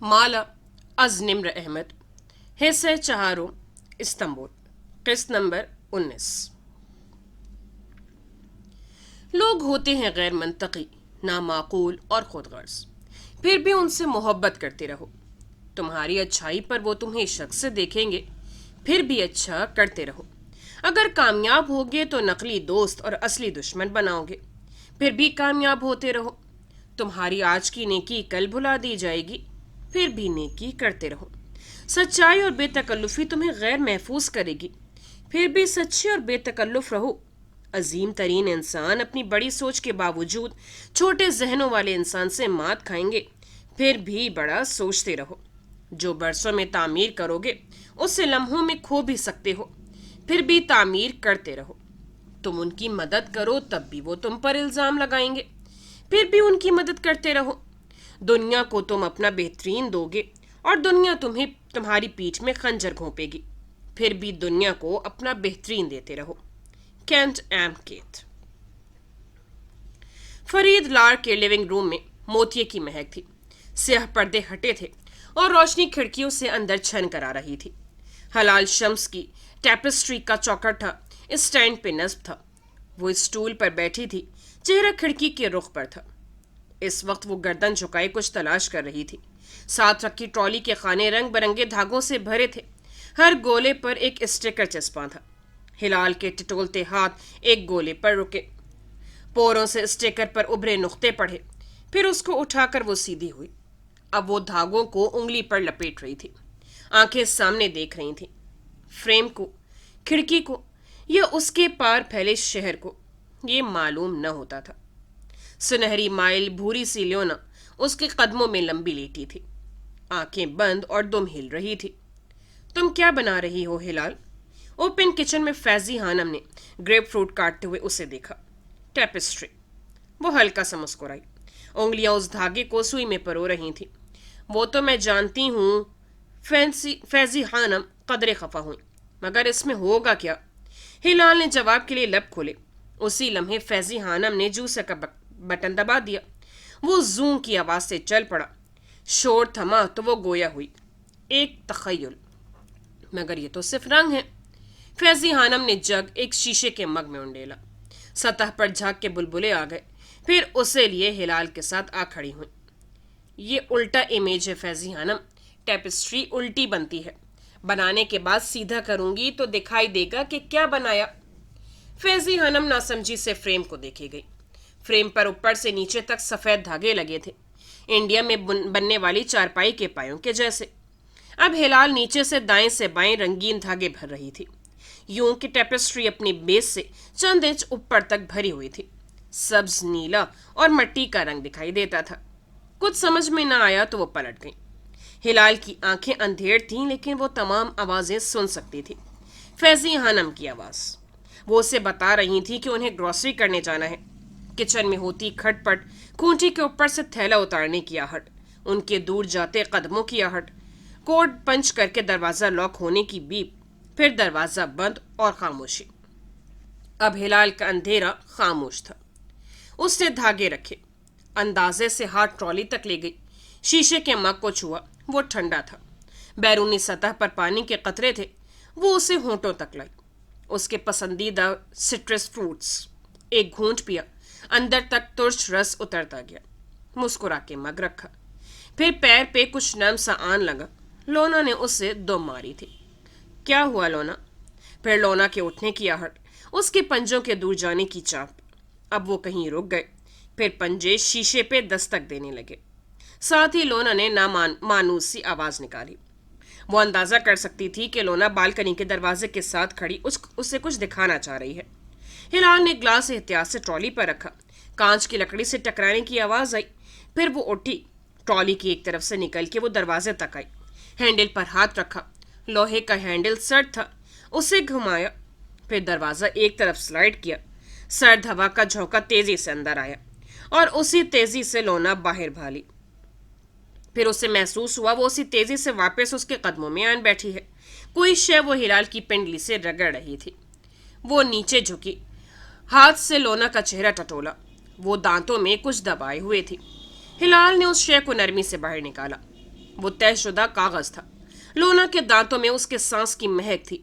माला अज निम्र अहमद, हिस्से चहारों, इस्तांबुल, किस्त नंबर 19। लोग होते हैं गैर मंतकी, नामाकूल और खुदगर्ज, फिर भी उनसे मोहब्बत करते रहो। तुम्हारी अच्छाई पर वो तुम्हें शक से देखेंगे, फिर भी अच्छा करते रहो। अगर कामयाब होगे तो नकली दोस्त और असली दुश्मन बनाओगे, फिर भी कामयाब होते रहो। तुम्हारी आज की नेकी कल भुला दी जाएगी, फिर भी नेकी करते रहो। सच्चाई और बेतकल्लुफी तुम्हें गैर महफूज करेगी, फिर भी सच्चे और बेतकल्लुफ रहो। अजीम तरीन इंसान अपनी बड़ी सोच के बावजूद छोटे जहनों वाले इंसान से मात खाएंगे, फिर भी बड़ा सोचते रहो। जो बरसों में तामीर करोगे उससे लम्हों में खो भी सकते हो, फिर भी तामीर करते रहो। तुम उनकी मदद करो तब भी वो तुम पर इल्ज़ाम लगाएंगे, फिर भी उनकी मदद करते रहो। दुनिया को तुम अपना बेहतरीन दोगे और दुनिया तुम्हें तुम्हारी पीठ में खंजर घोंपेगी, फिर भी दुनिया को अपना बेहतरीन देते रहो। Kent M kth. फरीद लार के लिविंग रूम में मोतिये की महक थी। स्याह पर्दे हटे थे और रोशनी खिड़कियों से अंदर छन कर आ रही थी। हलाल शम्स की टैपेस्ट्री का चौखटा स्टैंड पे नस्ब था। वो स्टूल पर बैठी थी, चेहरा खिड़की के रुख पर था। इस वक्त वो गर्दन झुकाए कुछ तलाश कर रही थी। साथ रखी ट्रॉली के खाने रंग बिरंगे धागों से भरे थे। हर गोले पर एक स्टिकर चिपका था। हिलाल के टिटोलते हाथ एक गोले पर रुके, पोरों से स्टिकर पर उभरे नुक्ते पढ़े, फिर उसको उठाकर वो सीधी हुई। अब वो धागों को उंगली पर लपेट रही थी। आंखें सामने देख रही थी, फ्रेम को, खिड़की को या उसके पार फैले शहर को। ये मालूम न होता था। सुनहरी माइल भूरी सी ल्योना उसके कदमों में लंबी लेटी थी, आंखें बंद और दुम हिल रही थी। तुम क्या बना रही हो हिलाल? ओपन किचन में फैजी हानम ने ग्रेप फ्रूट काटते हुए उसे देखा। टेपेस्ट्री। वो हल्का सा मुस्कुराई, उंगलियां उस धागे को सुई में परो रही थी। वो तो मैं जानती हूँ। फैजी हानम कदरे खफा हुई, मगर इसमें होगा क्या? हिलाल ने जवाब के लिए लब खोले। उसी लम्हे फैजी हानम ने जूसे का बटन दबा दिया। वो जूं की आवाज से चल पड़ा। शोर थमा तो वो गोया हुई, एक तखय्युल। मगर ये तो सिर्फ रंग है। फैजी हानम ने जग एक शीशे के मग में उंडेला। सतह पर झाग के बुलबुले आ गए, फिर उसे लिए हिलाल के साथ आ खड़ी हुई। ये उल्टा इमेज है फैजी हानम। टेपेस्ट्री उल्टी बनती है। बनाने के बाद सीधा करूंगी तो दिखाई देगा कि क्या बनाया। फैजी हानम नासमझी से फ्रेम को देखे गई। फ्रेम पर ऊपर से नीचे तक सफेद धागे लगे थे, इंडिया में बनने वाली चारपाई के पायों के जैसे। अब हिलाल नीचे से दाएं से बाएं रंगीन धागे भर रही थी, यूं कि टेपेस्ट्री अपनी बेस से चंद इंच ऊपर तक भरी हुई थी। सब्ज, नीला और मट्टी का रंग दिखाई देता था। कुछ समझ में न आया तो वो पलट गई। हिलाल की आंखें अंधेर थीं, लेकिन वो तमाम आवाजें सुन सकती थी। फैजी हानम की आवाज। वो उसे बता रही थी कि उन्हें ग्रोसरी करने जाना है। किचन में होती खटपट, खूंटी के ऊपर से थैला उतारने की आहट, उनके दूर जाते कदमों की आहट, कोड पंच करके दरवाजा लॉक होने की बीप, फिर दरवाजा बंद और खामोशी। अब हिलाल का अंधेरा खामोश था। उसने धागे रखे, अंदाजे से हाथ ट्रॉली तक ले गई, शीशे के मग को छुआ। वो ठंडा था, बैरूनी सतह पर पानी के कतरे थे। वो उसे होंठों तक लाई। उसके पसंदीदा सिट्रस फ्रूट्स। एक घूंट पिया, अंदर तक तुर्च रस उतरता गया। मुस्कुरा के मग रखा, फिर पैर पे कुछ नम सा आन लगा। लोना ने उसे दुम मारी थी। क्या हुआ लोना? फिर लोना के उठने की आहट, उसके पंजों के दूर जाने की चाप। अब वो कहीं रुक गए, फिर पंजे शीशे पे दस्तक देने लगे। साथ ही लोना ने मानूस सी आवाज निकाली। वो अंदाजा कर सकती थी कि लोना बालकनी के दरवाजे के साथ खड़ी उसे कुछ दिखाना चाह रही है। हिलाल ने ग्लास एहतियात से ट्रॉली पर रखा। कांच की लकड़ी से टकराने की आवाज आई। फिर वो उठी, ट्रॉली की एक तरफ से निकल के वो दरवाजे तक आई। हैंडल पर हाथ रखा। लोहे का हैंडल सर्द था। उसे घुमाया, फिर दरवाजा एक तरफ स्लाइड किया। सर्द हवा का झोंका तेजी से अंदर आया और उसी तेजी से लोना बाहर भाली। फिर उसे महसूस हुआ वो उसी तेजी से वापस उसके कदमों में आन बैठी है। कोई शय वो हिलाल की पिंडली से रगड़ रही थी। वो नीचे झुकी, हाथ से लोना का चेहरा टटोला। वो दांतों में कुछ दबाए हुए थी। हिलाल ने उस शय को नरमी से बाहर निकाला। وہ طے شدہ کاغذ تھا۔ لونا کے دانتوں میں اس کے سانس کی مہک تھی۔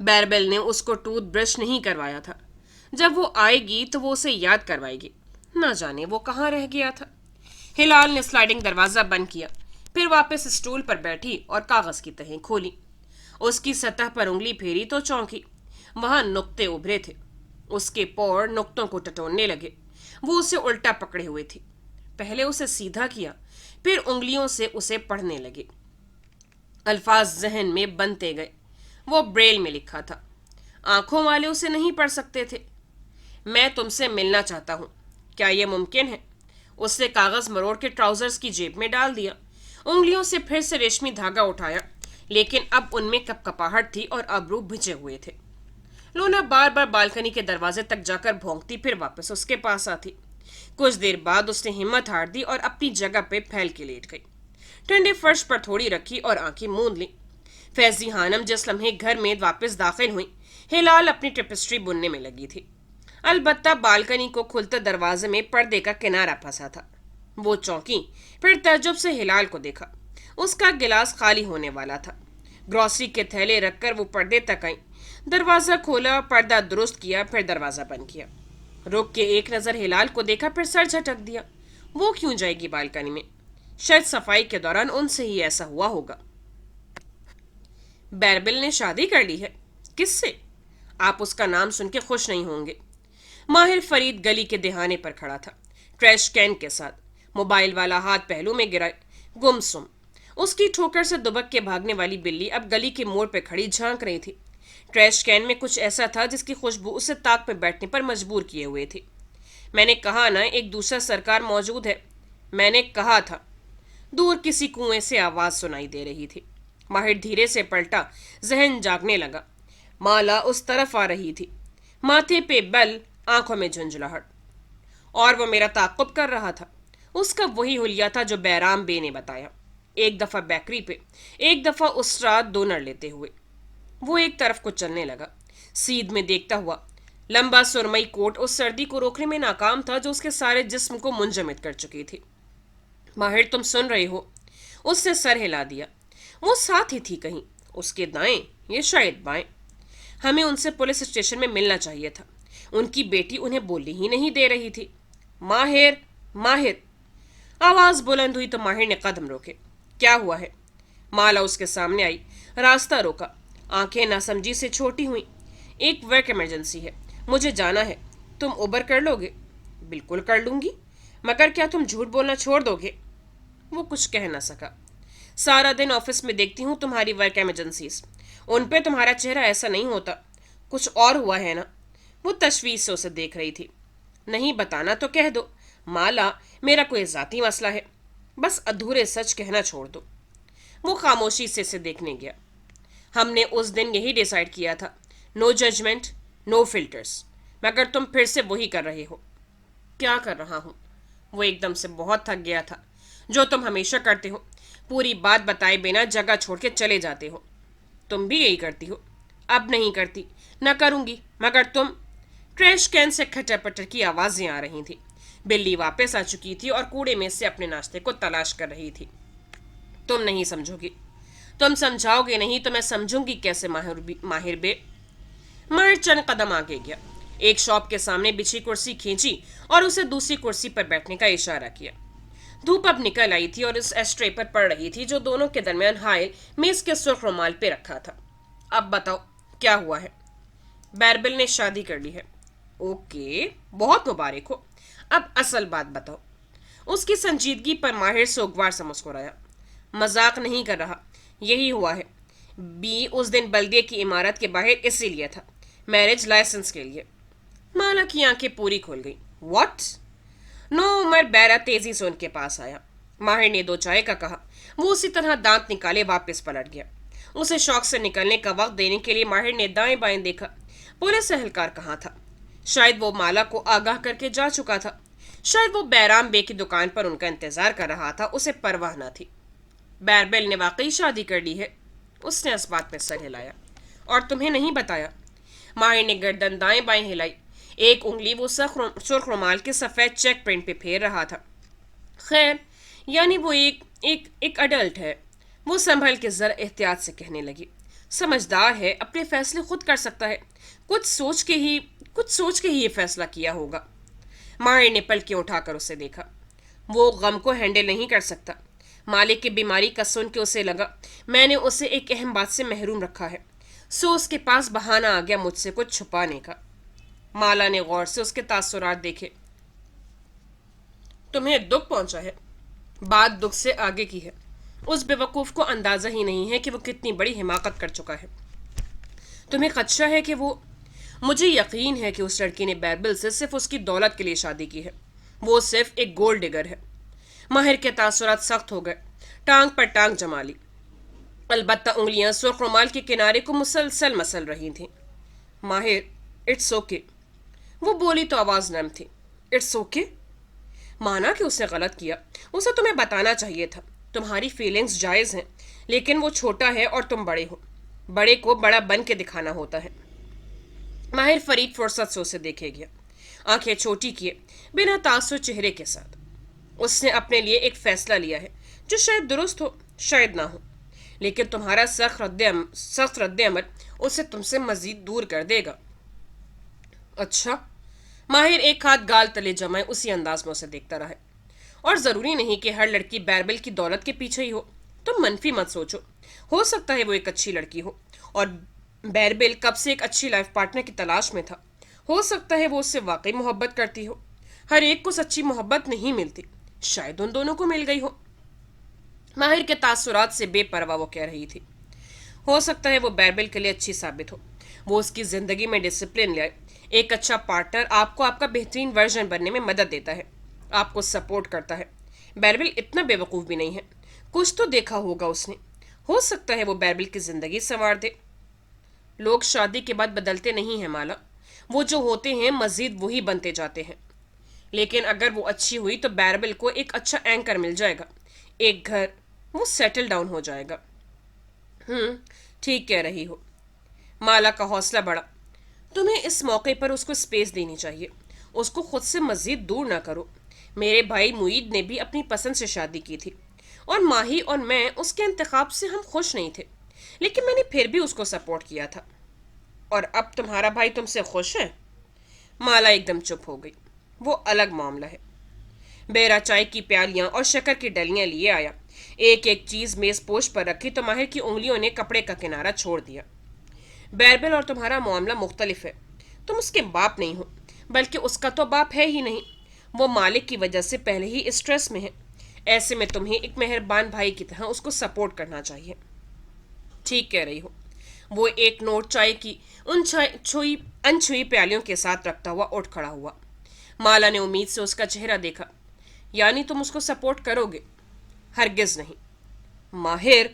بیربل نے اس کو ٹوتھ برش نہیں کروایا تھا۔ جب وہ آئے گی تو وہ اسے یاد کروائے گی۔ نہ جانے وہ کہاں رہ گیا تھا۔ ہلال نے سلائڈنگ دروازہ بند کیا، پھر واپس اسٹول پر بیٹھی اور کاغذ کی تہیں کھولی۔ اس کی سطح پر انگلی پھیری تو چونکی۔ وہاں نقطے ابھرے تھے۔ اس کے پور نقطوں کو ٹٹولنے لگے۔ وہ اسے الٹا پکڑے ہوئے تھی۔ پہلے اسے سیدھا کیا، پھر انگلیوں سے اسے پڑھنے لگے۔ الفاظ ذہن میں بنتے گئے۔ وہ بریل میں لکھا تھا۔ آنکھوں والے اسے نہیں پڑھ سکتے تھے۔ میں تم سے ملنا چاہتا ہوں، کیا یہ ممکن ہے؟ اس نے کاغذ مروڑ کے ٹراؤزرز کی جیب میں ڈال دیا۔ انگلیوں سے پھر سے ریشمی دھاگا اٹھایا، لیکن اب ان میں کپ کپاہٹ تھی اور ابرو بھجے ہوئے تھے۔ لونا بار بار بالکنی کے دروازے تک جا کر بھونکتی، پھر واپس اس کے پاس آتی۔ کچھ دیر بعد اس نے ہمت ہار دی اور اپنی جگہ پہ پھیل کے لیٹ گئی۔ ٹھنڈے فرش پر تھوڑی رکھی اور آنکھیں موند لی۔ فیضی خانم جس لمحے گھر میں واپس داخل ہوئی، ہلال اپنی ٹیپسٹری بننے میں لگی تھی۔ البتہ بالکنی کو کھلتے دروازے میں پردے کا کنارہ پھنسا تھا۔ وہ چونکی، پھر تعجب سے ہلال کو دیکھا۔ اس کا گلاس خالی ہونے والا تھا۔ گروسری کے تھیلے رکھ کر وہ پردے تک آئی۔ دروازہ کھولا، پردہ درست کیا، پھر دروازہ بند کیا۔ رک کے ایک نظر ہلال کو دیکھا، پھر سر جھٹک دیا۔ وہ کیوں جائے گی بالکنی میں؟ شاید صفائی کے دوران ان سے ہی ایسا ہوا ہوگا۔ بیربل نے شادی کر لی ہے؟ کس سے؟ آپ اس کا نام سن کے خوش نہیں ہوں گے۔ ماہر فرید گلی کے دہانے پر کھڑا تھا، ٹریش کین کے ساتھ، موبائل والا ہاتھ پہلو میں گرائے، گمسم۔ اس کی ٹھوکر سے دبک کے بھاگنے والی بلی اب گلی کے موڑ پہ کھڑی جھانک رہی تھی۔ ٹریش کین میں کچھ ایسا تھا جس کی خوشبو اسے تاک پہ بیٹھنے پر مجبور کیے ہوئے تھی۔ میں نے کہا نا ایک دوسرا سرکار موجود ہے، میں نے کہا تھا۔ دور کسی کنویں سے آواز سنائی دے رہی تھی۔ ماہر دھیرے سے پلٹا، ذہن جاگنے لگا۔ مالا اس طرف آ رہی تھی، ماتھے پہ بل، آنکھوں میں جھنجھلاہٹ، اور وہ میرا تعاقب کر رہا تھا۔ اس کا وہی حلیہ تھا جو بیرام بے نے بتایا، ایک دفعہ بیکری پہ، ایک دفعہ اس رات ڈونر لیتے ہوئے۔ وہ ایک طرف کو چلنے لگا، سیدھ میں دیکھتا ہوا۔ لمبا سرمئی کوٹ اس سردی کو روکنے میں ناکام تھا جو اس کے سارے جسم کو منجمد کر چکی تھی۔ ماہر تم سن رہے ہو؟ اس نے سر ہلا دیا۔ وہ ساتھ ہی تھی کہیں، اس کے دائیں، یہ شاید بائیں۔ ہمیں ان سے پولیس اسٹیشن میں ملنا چاہیے تھا۔ ان کی بیٹی انہیں بولنے ہی نہیں دے رہی تھی۔ ماہر، ماہر! آواز بلند ہوئی تو ماہر نے قدم روکے۔ کیا ہوا ہے؟ مالا اس کے سامنے آئی، راستہ روکا، آنکھیں ناسمجھی سے چھوٹی ہوئیں۔ ایک ورک ایمرجنسی ہے، مجھے جانا ہے، تم اوبر کر لو گے؟ بالکل کر لوں گی، مگر کیا تم جھوٹ بولنا چھوڑ دو گے؟ وہ کچھ کہہ نہ سکا۔ سارا دن آفس میں دیکھتی ہوں تمہاری ورک ایمرجنسیز، ان پہ تمہارا چہرہ ایسا نہیں ہوتا، کچھ اور ہوا ہے نا؟ وہ تشویش سے اسے دیکھ رہی تھی۔ نہیں بتانا تو کہہ دو مالا، میرا کوئی ذاتی مسئلہ ہے، بس ادھورے سچ کہنا چھوڑ دو۔ وہ خاموشی سے اسے دیکھنے گیا۔ ہم نے اس دن یہی ڈیسائیڈ کیا تھا، نو ججمنٹ، نو فلٹرز، مگر تم پھر سے وہی کر رہے ہو۔ کیا کر رہا ہوں؟ وہ ایک دم سے بہت تھک گیا تھا۔ جو تم ہمیشہ کرتے ہو، پوری بات بتائے بنا جگہ چھوڑ کے چلے جاتے ہو۔ تم بھی یہی کرتی ہو۔ اب نہیں کرتی، نہ کروں گی، مگر تم… ٹریش کین سے کھٹر پٹر کی آوازیں آ رہی تھیں۔ بلی واپس آ چکی تھی اور کوڑے میں سے اپنے ناشتے کو تلاش کر رہی تھی۔ تم نہیں سمجھو گی، تم سمجھاؤ گے نہیں تو میں سمجھوں گی کیسے ماہر بے؟ ماہر چند قدم آگے گیا، ایک شاپ کے سامنے بچھی کرسی کھینچی اور اسے دوسری کرسی پر بیٹھنے کا اشارہ کیا۔ دھوپ اب نکل آئی تھی اور اس ایسٹرے پر پڑ رہی تھی جو دونوں کے درمیان حائل میز کے سرخ رومال پہ رکھا تھا۔ اب بتاؤ کیا ہوا ہے؟ بیربل نے شادی کر لی ہے۔ اوکے، بہت مبارک ہو۔ اب اصل بات بتاؤ۔ اس کی سنجیدگی پر ماہر سوگوار سے مسکرایا۔ مذاق نہیں کر رہا، یہی ہوا ہے۔ بی اس دن بلدیے کی عمارت کے باہر اسی لیے تھا، میرج لائسنس کے لیے۔ مالا کی آنکھیں پوری کھل گئی۔ واٹ؟ نو عمر بیرا تیزی سے ان کے پاس آیا۔ ماہر نے دو چائے کا کہا۔ وہ اسی طرح دانت نکالے واپس پلٹ گیا۔ اسے شوق سے نکلنے کا وقت دینے کے لیے ماہر نے دائیں بائیں دیکھا۔ پولیس اہلکار کہاں تھا؟ شاید وہ مالا کو آگاہ کر کے جا چکا تھا، شاید وہ بیرام بے کی دکان پر ان کا انتظار کر رہا تھا، اسے پرواہ نہ تھی۔ بیربل نے واقعی شادی کر لی ہے؟ اس نے اس بات پہ سر ہلایا۔ اور تمہیں نہیں بتایا؟ ماہر نے گردن دائیں بائیں ہلائی، ایک انگلی وہ سرخ رومال کے سفید چیک پرنٹ پہ پھیر رہا تھا۔ خیر، یعنی وہ ایک اڈلٹ ہے، وہ سنبھل کے ذرا احتیاط سے کہنے لگی، سمجھدار ہے، اپنے فیصلے خود کر سکتا ہے، کچھ سوچ کے ہی یہ فیصلہ کیا ہوگا۔ ماہر نے پلکیں اٹھا کر اسے دیکھا۔ وہ غم کو ہینڈل نہیں کر سکتا۔ مالک کی بیماری کا سن کے اسے لگا میں نے اسے ایک اہم بات سے محروم رکھا ہے، سو اس کے پاس بہانہ آ گیا مجھ سے کچھ چھپانے کا۔ مالا نے غور سے اس کے تاثرات دیکھے۔ تمہیں دکھ پہنچا ہے؟ بات دکھ سے آگے کی ہے۔ اس بے وقوف کو اندازہ ہی نہیں ہے کہ وہ کتنی بڑی حماقت کر چکا ہے۔ تمہیں خدشہ ہے کہ وہ... مجھے یقین ہے کہ اس لڑکی نے بیربل سے صرف اس کی دولت کے لیے شادی کی ہے۔ وہ صرف ایک گولڈ ڈگر ہے۔ ماہر کے تاثرات سخت ہو گئے، ٹانگ پر ٹانگ جما لی۔ البتہ انگلیاں سرخ رومال کے کنارے کو مسلسل مسل رہی تھیں۔ ماہر، اٹس اوکے۔ وہ بولی تو آواز نرم تھی۔ It's okay? مانا کہ اس نے غلط کیا۔ اسے تمہیں بتانا چاہیے تھا۔ تمہاری فیلنگز جائز ہیں، لیکن وہ چھوٹا ہے اور تم بڑے ہو۔ بڑے کو بڑا بن کے دکھانا ہوتا ہے۔ ماہر فرید فرصت سے اسے دیکھے گیا، آنکھیں چھوٹی کیے، بنا تاثر چہرے کے ساتھ۔ اس نے اپنے لیے ایک فیصلہ لیا ہے جو شاید درست ہو، شاید نہ ہو، لیکن تمہارا سخت رد عمل اسے تم سے مزید دور کر دے گا۔ اچھا؟ ماہر ایک ہاتھ گال تلے جمائے اسی انداز میں اسے دیکھتا رہا۔ اور ضروری نہیں کہ ہر لڑکی بیربل کی دولت کے پیچھے ہی ہو۔ تم منفی مت سوچو، ہو سکتا ہے وہ ایک اچھی لڑکی ہو، اور بیربل کب سے ایک اچھی لائف پارٹنر کی تلاش میں تھا۔ ہو سکتا ہے وہ اس سے واقعی محبت کرتی ہو۔ ہر ایک کو سچی محبت نہیں ملتی، شاید ان دونوں کو مل گئی ہو۔ ماہر کے تاثرات سے بے پرواہ وہ کہہ رہی تھی۔ ہو سکتا ہے وہ بیربل کے لیے اچھی ثابت ہو، وہ اس کی زندگی میں ڈسپلن لائے۔ ایک اچھا پارٹنر آپ کو آپ کا بہترین ورژن بننے میں مدد دیتا ہے، آپ کو سپورٹ کرتا ہے۔ بیربل اتنا بے وقوف بھی نہیں ہے، کچھ تو دیکھا ہوگا اس نے۔ ہو سکتا ہے وہ بیربل کی زندگی سنوار دے۔ لوگ شادی کے بعد بدلتے نہیں ہیں مالا، وہ جو ہوتے ہیں مزید وہی بنتے جاتے ہیں۔ لیکن اگر وہ اچھی ہوئی تو بیربل کو ایک اچھا اینکر مل جائے گا، ایک گھر، وہ سیٹل ڈاؤن ہو جائے گا۔ ٹھیک کہہ رہی ہو۔ مالا کا حوصلہ بڑھا۔ تمہیں اس موقع پر اس کو سپیس دینی چاہیے، اس کو خود سے مزید دور نہ کرو۔ میرے بھائی معید نے بھی اپنی پسند سے شادی کی تھی، اور ماہی اور میں اس کے انتخاب سے ہم خوش نہیں تھے، لیکن میں نے پھر بھی اس کو سپورٹ کیا تھا۔ اور اب تمہارا بھائی تم سے خوش ہے؟ مالا ایک دم چپ ہو گئی۔ وہ الگ معاملہ ہے۔ بیرا چائے کی پیالیاں اور شکر کی ڈلیاں لیے آیا، ایک ایک چیز میز پوش پر رکھی تو ماہر کی انگلیوں نے کپڑے کا کنارہ چھوڑ دیا۔ بیربل اور تمہارا معاملہ مختلف ہے۔ تم اس کے باپ نہیں ہو، بلکہ اس کا تو باپ ہے ہی نہیں۔ وہ مالک کی وجہ سے پہلے ہی اسٹریس میں ہے۔ ایسے میں تمہیں ایک مہربان بھائی کی طرح اس کو سپورٹ کرنا چاہیے۔ ٹھیک کہہ رہی ہو۔ وہ ایک نوٹ چائے کی انچھوئی پیالیوں کے ساتھ رکھتا ہوا اٹھ کھڑا ہوا۔ مالا نے امید سے اس کا چہرہ دیکھا۔ یعنی تم اس کو سپورٹ کرو گے؟ ہرگز نہیں۔ ماہر،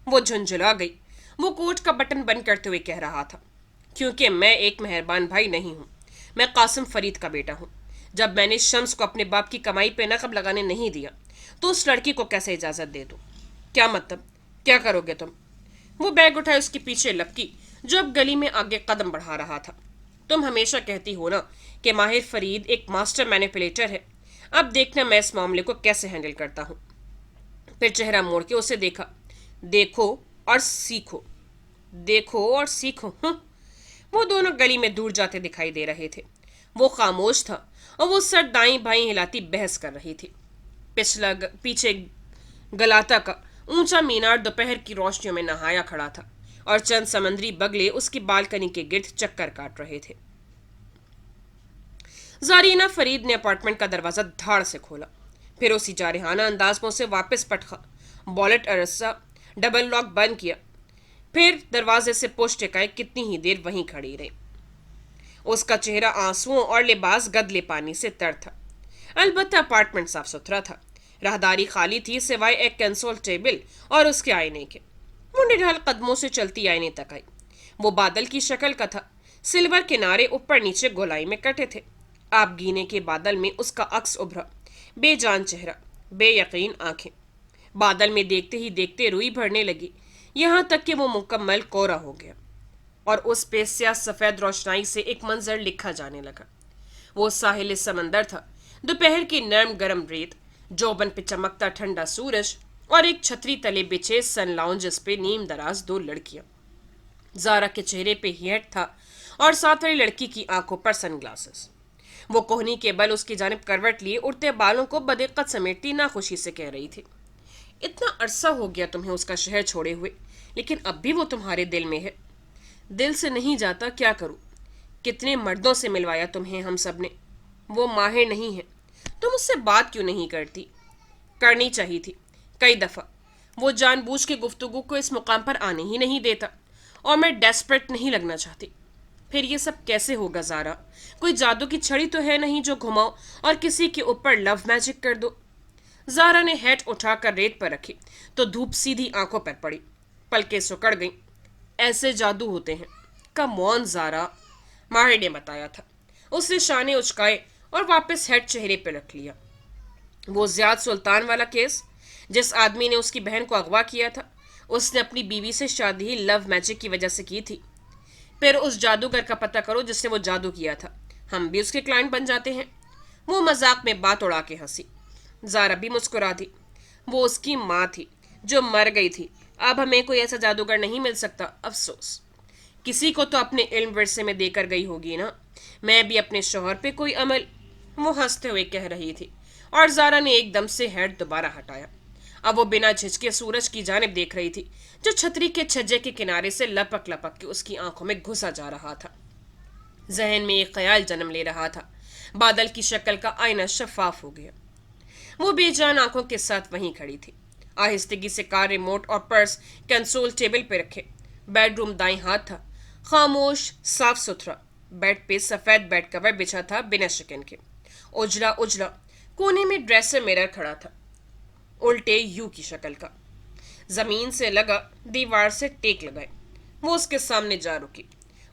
وہ جھنجھلا گئی۔ وہ کوٹ کا بٹن بند کرتے ہوئے کہہ رہا تھا، کیونکہ میں ایک مہربان بھائی نہیں ہوں، میں قاسم فرید کا بیٹا ہوں۔ جب میں نے شمس کو اپنے باپ کی کمائی پہ نقب لگانے نہیں دیا تو اس لڑکی کو کیسے اجازت دے دوں؟ کیا مطلب؟ کیا کرو گے تم؟ وہ بیگ اٹھائے اس کے پیچھے لپکی جو اب گلی میں آگے قدم بڑھا رہا تھا۔ تم ہمیشہ کہتی ہو نا کہ ماہر فرید ایک ماسٹر مینیپولیٹر ہے، اب دیکھنا میں اس معاملے کو کیسے ہینڈل کرتا ہوں۔ پھر چہرہ موڑ کے اسے دیکھا۔ دیکھو اور سیکھو، دیکھو اور سیکھو۔ وہ دونوں گلی میں دور جاتے دکھائی دے رہے تھے۔ وہ خاموش تھا اور وہ سر دائیں بائیں ہلاتی بحث کر رہی تھی۔ پیچھے گلاتا کا اونچا مینار دوپہر کی روشنیوں میں نہایا کھڑا تھا، اور چند سمندری بگلے اس کی بالکنی کے گرد چکر کاٹ رہے تھے۔ زارینہ فرید نے اپارٹمنٹ کا دروازہ دھاڑ سے کھولا، پھر اسی جارحانہ انداز میں اسے واپس پٹخا، بولٹ ارسا ڈبل لاک بند کیا، پھر دروازے سے پوچھ ٹکائے کتنی ہی دیر وہیں کھڑی رہی۔ اس کا چہرہ آنسوؤں اور لباس گدلے پانی سے تر تھا۔ البتہ اپارٹمنٹ صاف ستھرا تھا، راہداری خالی تھی سوائے ایک کنسول ٹیبل اور اس کے آئینے کے۔ وہ نڈھال قدموں سے چلتی آئینے تک آئی۔ وہ بادل کی شکل کا تھا، سلور کنارے اوپر نیچے گولائی میں کٹے تھے۔ آپ گینے کے بادل میں اس کا عکس ابھرا، بے جان چہرہ، بے یقین آنکھیں۔ بادل میں دیکھتے ہی دیکھتے روئی بھرنے لگی، یہاں تک کہ وہ مکمل کوہرا ہو گیا، اور اس پہ سیاہ سفید روشنائی سے ایک منظر لکھا جانے لگا۔ وہ ساحل سمندر تھا، دوپہر کی نرم گرم ریت، جوبن پہ چمکتا ٹھنڈا سورج، और एक छतरी तले बिछे सन लाउंजेस पे नीम दराज दो लड़कियां। जारा के चेहरे पे हेट था और साथ वाली लड़की की आंखों पर सनग्लासेस। वो कोहनी के बल उसकी जानिब करवट लिए उड़ते बालों को बदिक्कत समेटती नाखुशी से कह रही थी, इतना अरसा हो गया तुम्हें उसका शहर छोड़े हुए, लेकिन अब भी वो तुम्हारे दिल में है। दिल से नहीं जाता, क्या करूं? कितने मर्दों से मिलवाया तुम्हें हम सब ने। वो माहिर नहीं है। तुम उससे बात क्यों नहीं करती? करनी चाहिए थी, कई दफा। वो जानबूझ के गुफ्तगू को इस मुकाम पर आने ही नहीं देता, और मैं डेस्परेट नहीं लगना चाहती। फिर ये सब कैसे होगा ज़ारा? कोई जादू की छड़ी तो है नहीं जो घुमाओ और किसी के ऊपर लव मैजिक कर दो। ज़ारा ने हैट उठाकर रेत पर रखी तो धूप सीधी आंखों पर पड़ी। पलकें सिकुड़ गईं। ऐसे जादू होते हैं। कम ऑन ज़ारा, माहिर ने बताया था। उसने शाने उचकाए और वापस हैट चेहरे पर रख लिया। वो ज़ियाद सुल्तान वाला केस, जिस आदमी ने उसकी बहन को अगवा किया था, उसने अपनी बीवी से शादी ही लव मैजिक की वजह से की थी। फिर उस जादूगर का पता करो जिसने वो जादू किया था। हम भी उसके क्लाइंट बन जाते हैं। वो मजाक में बात उड़ा के हंसी। ज़ारा भी मुस्कुरा थी। वो उसकी माँ थी जो मर गई थी। अब हमें कोई ऐसा जादूगर नहीं मिल सकता, अफसोस। किसी को तो अपने इल्म विरसे में देकर गई होगी ना। मैं भी अपने शोहर पे कोई अमल, वो हंसते हुए कह रही थी, और ज़ारा ने एकदम से हेड दोबारा हटाया। अब वो बिना झिझके सूरज की जानिब देख रही थी, जो छतरी के छज्जे के किनारे से लपक लपक के उसकी आंखों में घुसा जा रहा था। जहन में एक ख्याल जन्म ले रहा था। बादल की शक्ल का आईना शफाफ हो गया। वो बेजान आंखों के साथ वहीं खड़ी थी। आहिस्तगी से कार रिमोट और पर्स कंसोल टेबल पे रखे। बेडरूम दाईं हाथ था, खामोश, साफ सुथरा। बेड पे सफेद बेड कवर बिछा था बिना शिकन के। उजला उजला कोने में ड्रेसर मिरर खड़ा था, उल्टे यू की शक्ल का। जमीन से लगा, दीवार से टेक लगाए। वो उसके सामने जा रुकी।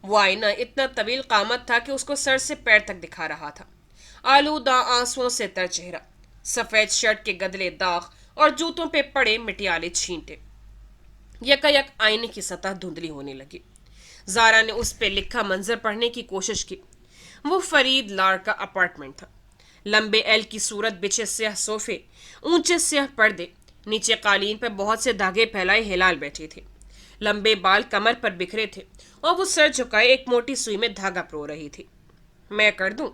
वो आईना इतना तवील कामत था कि उसको सर से पैर तक दिखा रहा था। आलूदा आंसुओं से तर चेहरा, सफेद शर्ट के गदले दाग और जूतों पे पड़े मिटियाले छींटे। यकायक आईने की सतह धुंधली होने लगी। ज़ारा ने उस पे लिखा मंजर पढ़ने की कोशिश की। वो फरीद लार का अपार्टमेंट था। लंबे एल की सूरत बिछे स्याह सोफे, ऊंचे स्याह पर्दे, नीचे कालीन पर बहुत से धागे फैलाए हिलाल बैठे थे। लंबे बाल कमर पर बिखरे थे और वो सर झुकाए एक मोटी सुई में धागा परो रही थी। मैं कर दूं?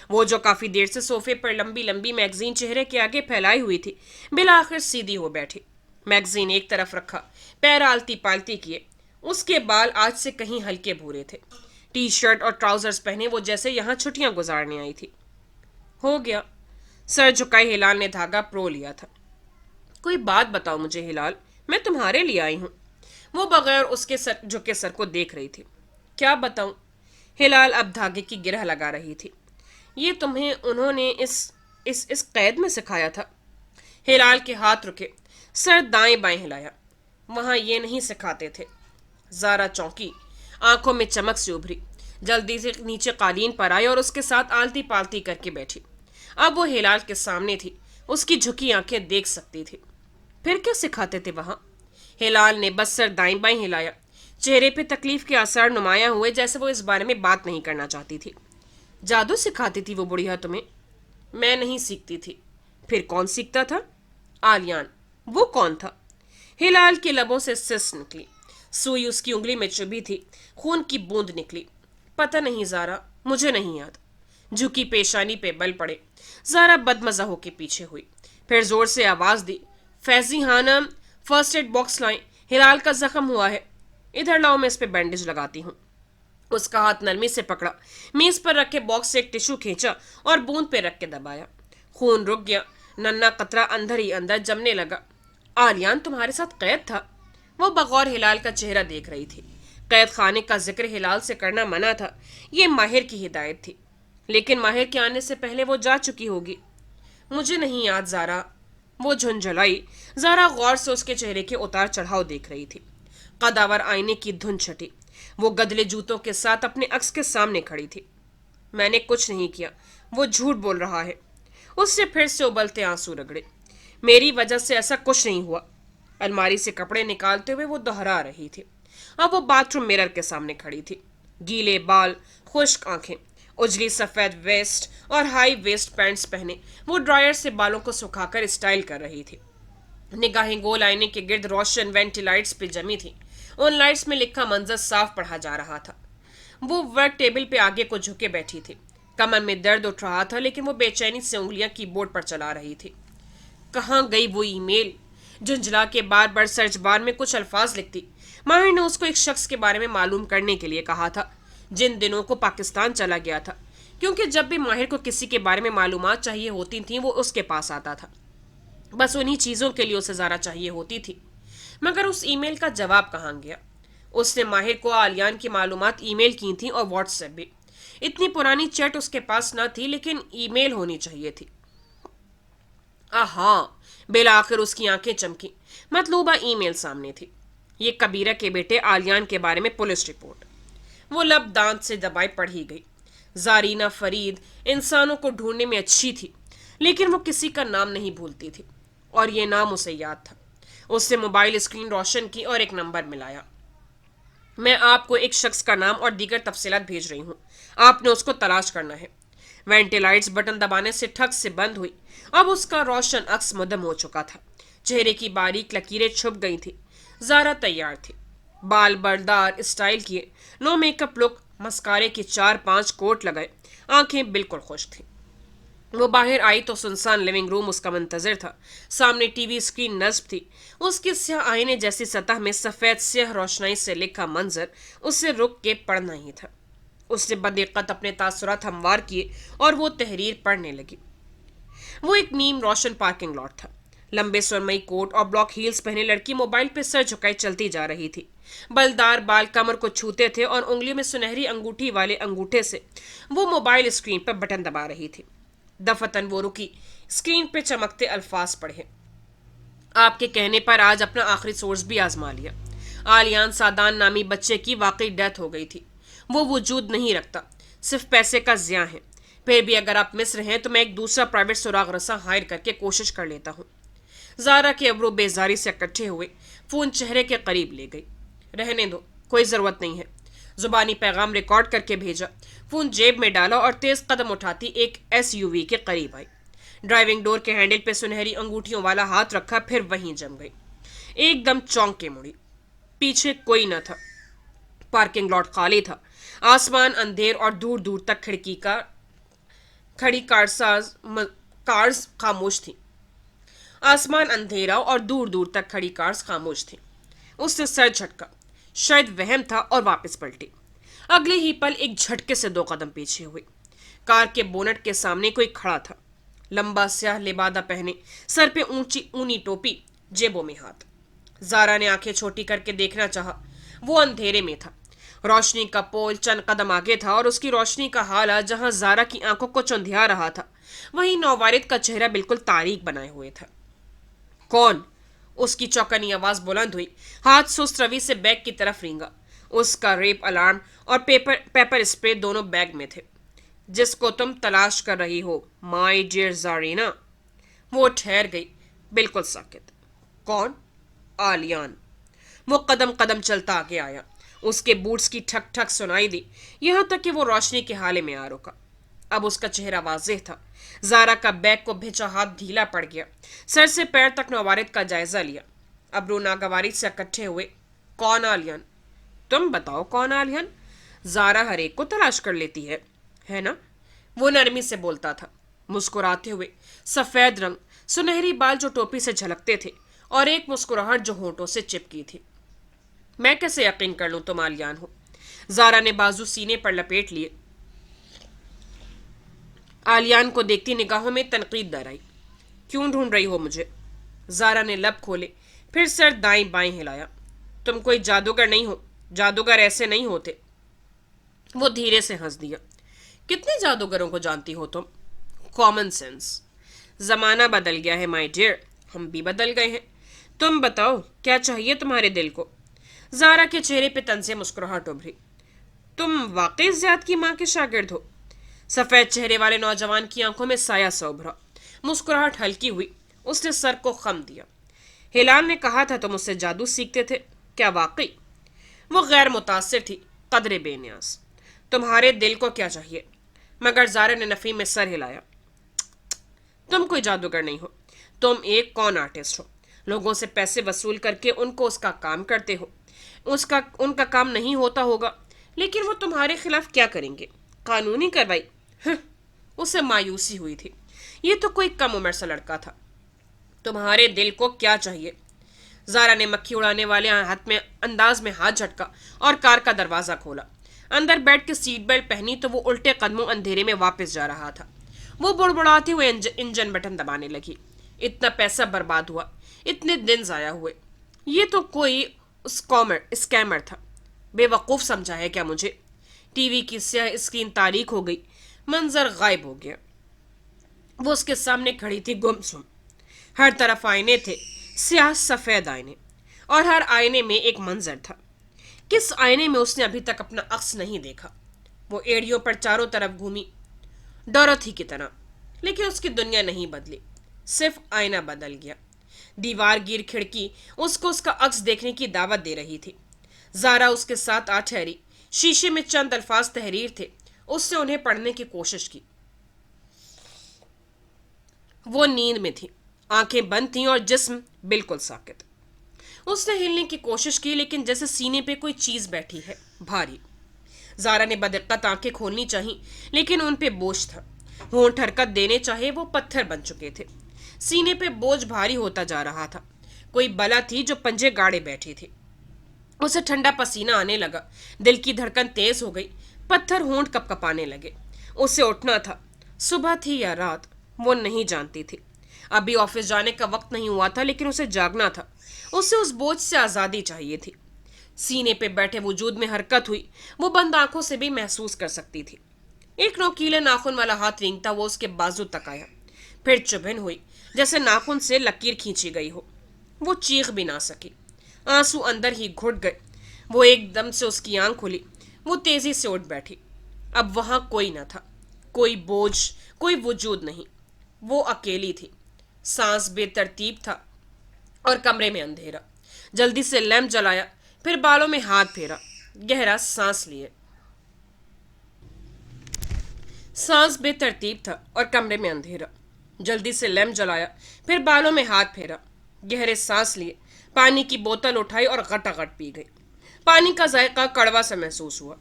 वो जो काफी देर से सोफे पर लंबी लंबी मैगजीन चेहरे के आगे फैलाई हुई थी, बिला आखिर सीधी हो बैठी। मैगजीन एक तरफ रखा, पैर आलती पालती किए। उसके बाल आज से कहीं हल्के भूरे थे। टी शर्ट और ट्राउजर्स पहने वो जैसे यहाँ छुट्टियां गुजारने आई थी। हो गया। सर झुकाए हिलाल ने धागा प्रो लिया था। कोई बात बताओ मुझे हिलाल, मैं तुम्हारे लिए आई हूं। वो बगैर उसके सर झुके सर को देख रही थी। क्या बताऊं? हिलाल अब धागे की गिरह लगा रही थी। ये तुम्हें उन्होंने इस कैद में सिखाया था? हिलाल के हाथ रुके, सर दाएं बाएं हिलाया। वहां ये नहीं सिखाते थे। ज़ारा चौंकी, आंखों में चमक से उभरी, जल्दी से नीचे कालीन पर आई और उसके साथ आलती पालती करके बैठी। अब वो हिलाल के सामने थी, उसकी झुकी आंखें देख सकती थी। फिर क्या सिखाते थे वहां? हिलाल ने बस सर दाएं बाएं हिलाया, चेहरे पे तकलीफ के आसार नुमाया हुए, जैसे वो इस बारे में बात नहीं करना चाहती थी। जादू सिखाती थी वो बुढ़िया तुम्हें? मैं नहीं सीखती थी। फिर कौन सीखता था? आलियान। वो कौन था? हिलाल के लबों से सिस निकली। सुई उसकी उंगली में चुभी थी, खून की बूंद निकली। पता नहीं ज़ारा, मुझे नहीं याद। झुकी पेशानी पे बल पड़े। ज़ारा बदमजा होके पीछे हुई, फिर जोर से आवाज दी, फैजी हानम, फर्स्ट एड बॉक्स लाएं, हिलाल का जख्म हुआ है। इधर लाओ, मैं इस पे बैंडेज लगाती हूँ। उसका हाथ नरमी से पकड़ा, मेज पर रखे बॉक्स से एक टिश्यू खींचा और बूंद पे रख के दबाया। खून रुक गया, नन्ना कतरा अंदर ही अंदर जमने लगा। आलियान तुम्हारे साथ कैद था? वो बगौर हिलाल का चेहरा देख रही थी। कैद खाने का जिक्र हिलाल से करना मना था, ये माहिर की हिदायत थी। लेकिन माहिर के आने से पहले वो जा चुकी होगी। मुझे नहीं याद ज़ारा। वो झुंझलाई। ज़ारा गौर से उसके चेहरे के उतार चढ़ाव देख रही थी। कदावर आईने की धुन छटी। वो गदले जूतों के साथ अपने अक्स के सामने खड़ी थी। मैंने कुछ नहीं किया, वो झूठ बोल रहा है। उससे फिर से उबलते आंसू रगड़े। मेरी वजह से ऐसा कुछ नहीं हुआ। अलमारी से कपड़े निकालते हुए वो दोहरा रही थी। अब वो बाथरूम मिरर के सामने खड़ी थी। गीले बाल, खुश्क आंखें, उजली सफेद वेस्ट और हाई वेस्ट पैंट्स पहने वो ड्रायर से बालों को सुखाकर स्टाइल कर रही थी। निगाहें गोल आईने के गिर्द रोशन वेंटिलाइट्स पे जमी थी। उन लाइट्स में लिखा मंजर साफ पढ़ा जा रहा था। वो वर्क टेबल पे आगे को झुके बैठी थी। कमर में दर्द उठ रहा था, लेकिन वो बेचैनी से उंगलियां कीबोर्ड पर चला रही थी। कहाँ गई वो ईमेल? झुंझला के बार बार सर्च बार में कुछ अल्फाज लिखती। माहिर ने उसको एक शख्स के बारे में मालूम करने के लिए कहा था, जिन दिनों को पाकिस्तान चला गया था, क्योंकि जब भी माहिर को किसी के बारे में मालूमात चाहिए होती थी वो उसके पास आता था। बस उन्हीं चीज़ों के लिए उसे ज़रा चाहिए होती थी। मगर उस ईमेल का जवाब कहाँ गया? उसने माहिर को आलियान की मालूमात ईमेल की थी और व्हाट्सएप भी। इतनी पुरानी चैट उसके पास न थी, लेकिन ईमेल होनी चाहिए थी। आहा, बेल आखिर उसकी आंखें चमकी। मतलूबा ईमेल सामने थी। ये कबीरा के बेटे आलियान के बारे में पुलिस रिपोर्ट। वो लब दांत से दबाई पढ़ी गई। जारीना फरीद इंसानों को ढूंढने में अच्छी थी, लेकिन वो किसी का नाम नहीं भूलती थी, और ये नाम उसे याद था। उसने मोबाइल स्क्रीन रोशन की और एक नंबर मिलाया। मैं आपको एक शख्स का नाम और दीगर तफसीलात भेज रही हूँ। आपने उसको तलाश करना है। वेंटिलाइट्स बटन दबाने से ठग से बंद हुई। अब उसका रोशन अक्स मुदम हो चुका था। चेहरे की बारीक लकीरें छुप गई थी। ज़ारा तैयार थी। बाल बरदार स्टाइल किए, नो मेकअप लुक, मस्कारे की 4-5 कोट लगाए, आंखें बिल्कुल खुश थी। वो बाहर आई तो सुनसान लिविंग रूम उसका मुंतजर था। सामने टीवी स्क्रीन नस्ब थी। उसकी स्याह आईने जैसी सतह में सफ़ेद स्याह रोशनाई से लिखा मंजर उससे रुक के पढ़ना ही था। उसने बदिक्कत अपने तासुरात हमवार किए और वो तहरीर पढ़ने लगी। वो एक नीम रोशन पार्किंग लॉट था। लंबे सुरमई कोट और ब्लॉक हील्स पहने लड़की मोबाइल पे सर झुकाई चलती जा रही थी। बलदार बाल कमर को छूते थे और उंगलियों में सुनहरी अंगूठी वाले अंगूठे से वो मोबाइल स्क्रीन पर बटन दबा रही थी। दफतन वो रुकी। स्क्रीन पे चमकते अल्फाज पढ़े। आपके कहने पर आज अपना आखिरी सोर्स भी आजमा लिया। आलियान सादान नामी बच्चे की वाकई डेथ हो गई थी। वो वजूद नहीं रखता, सिर्फ पैसे का ज़िया है। फिर भी अगर आप मिस्र हैं तो मैं एक दूसरा प्राइवेट सुराग रसा हायर करके कोशिश कर लेता हूँ। ज़ारा के अब्रू बेजारी से इकट्ठे हुए। फ़ोन चेहरे के करीब ले गई। रहने दो, कोई ज़रूरत नहीं है। जुबानी पैगाम रिकॉर्ड करके भेजा। फ़ोन जेब में डाला और तेज़ कदम उठाती एक SUV के करीब आई। ड्राइविंग डोर के हैंडल पे सुनहरी अंगूठियों वाला हाथ रखा, फिर वहीं जम गई। एकदम चौंक के मुड़ी। पीछे कोई न था। पार्किंग लॉट खाली था। आसमान अंधेर और दूर दूर तक खड़ी कार्स खामोश थी। आसमान अंधेरा और दूर दूर तक खड़ी कार्स खामोश थी। उसने सर झटका। शायद वहम था और वापस पलटी। अगले ही पल एक झटके से 2 कदम पीछे हुई। कार के बोनट के सामने कोई खड़ा था। लंबा स्याह लिबादा पहने, सर पे ऊंची ऊनी टोपी, जेबों में हाथ। ज़ारा ने आंखें छोटी करके देखना चाहा। वो अंधेरे में था। रोशनी का पोल चंद कदम आगे था और उसकी रोशनी का हाला जहां ज़ारा की आंखों को चुंधिया रहा था, वहीं नौवारिद का चेहरा बिल्कुल तारीख बनाए हुए था। कौन? उसकी चौकनी आवाज बुलंद हुई। हाथ सुस्त रवि से बैग की तरफ रेंगा। उसका रेप अलार्म और पेपर स्प्रे दोनों बैग में थे। जिसको तुम तलाश कर रही हो, माय डियर जारीना। वो ठहर गई, बिल्कुल साकित। कौन? आलियान। वो कदम कदम चलता आगे आया। उसके बूट्स की ठक ठक सुनाई दी, यहां तक कि वो रोशनी के हाले में आ रुका। अब उसका चेहरा वाज़ेह था। ज़ारा का बैग को भिंचा हाथ ढीला पड़ गया। सर से पैर तक नवारिद का जायजा लिया। अब्रू नागवारी से इकट्ठे हुए। कौन आलियन? तुम बताओ कौन आलियन? ज़ारा हर एक को तलाश कर लेती है ना? वो नरमी से बोलता था, मुस्कुराते हुए। सफ़ेद रंग, सुनहरी बाल जो टोपी से झलकते थे, और एक मुस्कुराहट जो होंठों से चिपकी थी। मैं कैसे यकीन कर लूं तुम आलियान हो? ज़ारा ने बाजू सीने पर लपेट लिए। आलियान को देखती निगाहों में तनकीद दर आई। क्यों ढूंढ रही हो मुझे? ज़ारा ने लब खोले, फिर सर दाएं बाएं हिलाया। तुम कोई जादूगर नहीं हो। जादूगर ऐसे नहीं होते। वो धीरे से हंस दिया। कितने जादूगरों को जानती हो तुम? Common sense. जमाना बदल गया है माय डियर, हम भी बदल गए हैं। तुम बताओ क्या चाहिए तुम्हारे दिल को? ज़ारा के चेहरे पे तंज़े मुस्कुराहट उभरी। तुम वाकई ज़ियाद की माँ के शागिर्द हो? सफ़ेद चेहरे वाले नौजवान की आंखों में साया सा उभरा। मुस्कुराहट हल्की हुई। उसने सर को खम दिया। हिलाल ने कहा था तुम उससे जादू सीखते थे, क्या वाकई? वो गैर मुतासिर थी, कदरे बेनियाज। तुम्हारे दिल को क्या चाहिए? मगर ज़ारा ने नफ़ी में सर हिलाया। तुम कोई जादूगर नहीं हो, तुम एक कॉन आर्टिस्ट हो। لوگوں سے پیسے وصول کر کے ان کو اس کا کام کرتے ہو. ان کا کام نہیں ہوتا ہوگا، لیکن وہ تمہارے خلاف کیا کریں گے؟ قانونی کارروائی؟ اسے مایوسی ہوئی تھی. یہ تو کوئی کم عمر سا لڑکا تھا. تمہارے دل کو کیا چاہیے؟ زارا نے مکھی اڑانے والے انداز میں ہاتھ جھٹکا اور کار کا دروازہ کھولا. اندر بیٹھ کے سیٹ بیلٹ پہنی تو وہ الٹے قدموں اندھیرے میں واپس جا رہا تھا. وہ بڑبڑاتے ہوئے انجن بٹن دبانے لگی. اتنا پیسہ برباد ہوا، اتنے دن ضائع ہوئے. یہ تو کوئی اسکیمر تھا. بے وقوف سمجھا ہے کیا مجھے؟ ٹی وی کی سیاہ اسکرین تاریک ہو گئی. منظر غائب ہو گیا. وہ اس کے سامنے کھڑی تھی گمسم. ہر طرف آئینے تھے، سیاہ سفید آئینے، اور ہر آئینے میں ایک منظر تھا. کس آئینے میں اس نے ابھی تک اپنا عکس نہیں دیکھا؟ وہ ایڑیوں پر چاروں طرف گھومی، ڈورتھی کی طرح. لیکن اس کی دنیا نہیں بدلی، صرف آئینہ بدل گیا. دیوار گیر کھڑکی اس کو اس کا عکس دیکھنے کی دعوت دے رہی تھی. زارا اس کے ساتھ آ ٹھہری. شیشے میں چند الفاظ تحریر تھے. اس نے انہیں پڑھنے کی کوشش کی. وہ نیند میں تھی، آنکھیں بند تھیں اور جسم بالکل ساکت. اس نے ہلنے کی کوشش کی، لیکن جیسے سینے پہ کوئی چیز بیٹھی ہے، بھاری. زارا نے بدقت آنکھیں کھولنی چاہی، لیکن ان پہ بوجھ تھا. ہونٹ حرکت دینے چاہے، وہ پتھر بن چکے تھے. سینے پہ بوجھ بھاری ہوتا جا رہا تھا. کوئی بلا تھی جو پنجے گاڑے بیٹھی تھی. اسے ٹھنڈا پسینہ آنے لگا. دل کی دھڑکن تیز ہو گئی. پتھر ہونٹ کپ کپانے لگے. اسے اٹھنا تھا. صبح تھی یا رات، وہ نہیں جانتی تھی. ابھی آفس جانے کا وقت نہیں ہوا تھا، لیکن اسے جاگنا تھا. اسے اس بوجھ سے آزادی چاہیے تھی. سینے پہ بیٹھے وجود میں حرکت ہوئی. وہ بند آنکھوں سے بھی محسوس کر سکتی تھی. ایک نوکیلے ناخن والا ہاتھ رینگتا وہ اس کے بازو تک آیا. پھر چبھن ہوئی، جیسے ناخن سے لکیر کھینچی گئی ہو. وہ چیخ بھی نہ سکی. آنسو اندر ہی گھٹ گئے. وہ ایک دم سے اس کی آنکھ کھلی. وہ تیزی سے اٹھ بیٹھی. اب وہاں کوئی نہ تھا، کوئی بوجھ، کوئی وجود نہیں. وہ اکیلی تھی. سانس بے ترتیب تھا اور کمرے میں اندھیرا. جلدی سے لیمپ جلایا، پھر بالوں میں ہاتھ پھیرا. گہرا سانس لیے. سانس بے ترتیب تھا اور کمرے میں اندھیرا. جلدی سے لیمپ جلایا، پھر بالوں میں ہاتھ پھیرا. گہرے سانس لیے. پانی کی بوتل اٹھائی اور غٹا غٹ پی گئی. پانی کا ذائقہ کڑوا سا محسوس ہوا،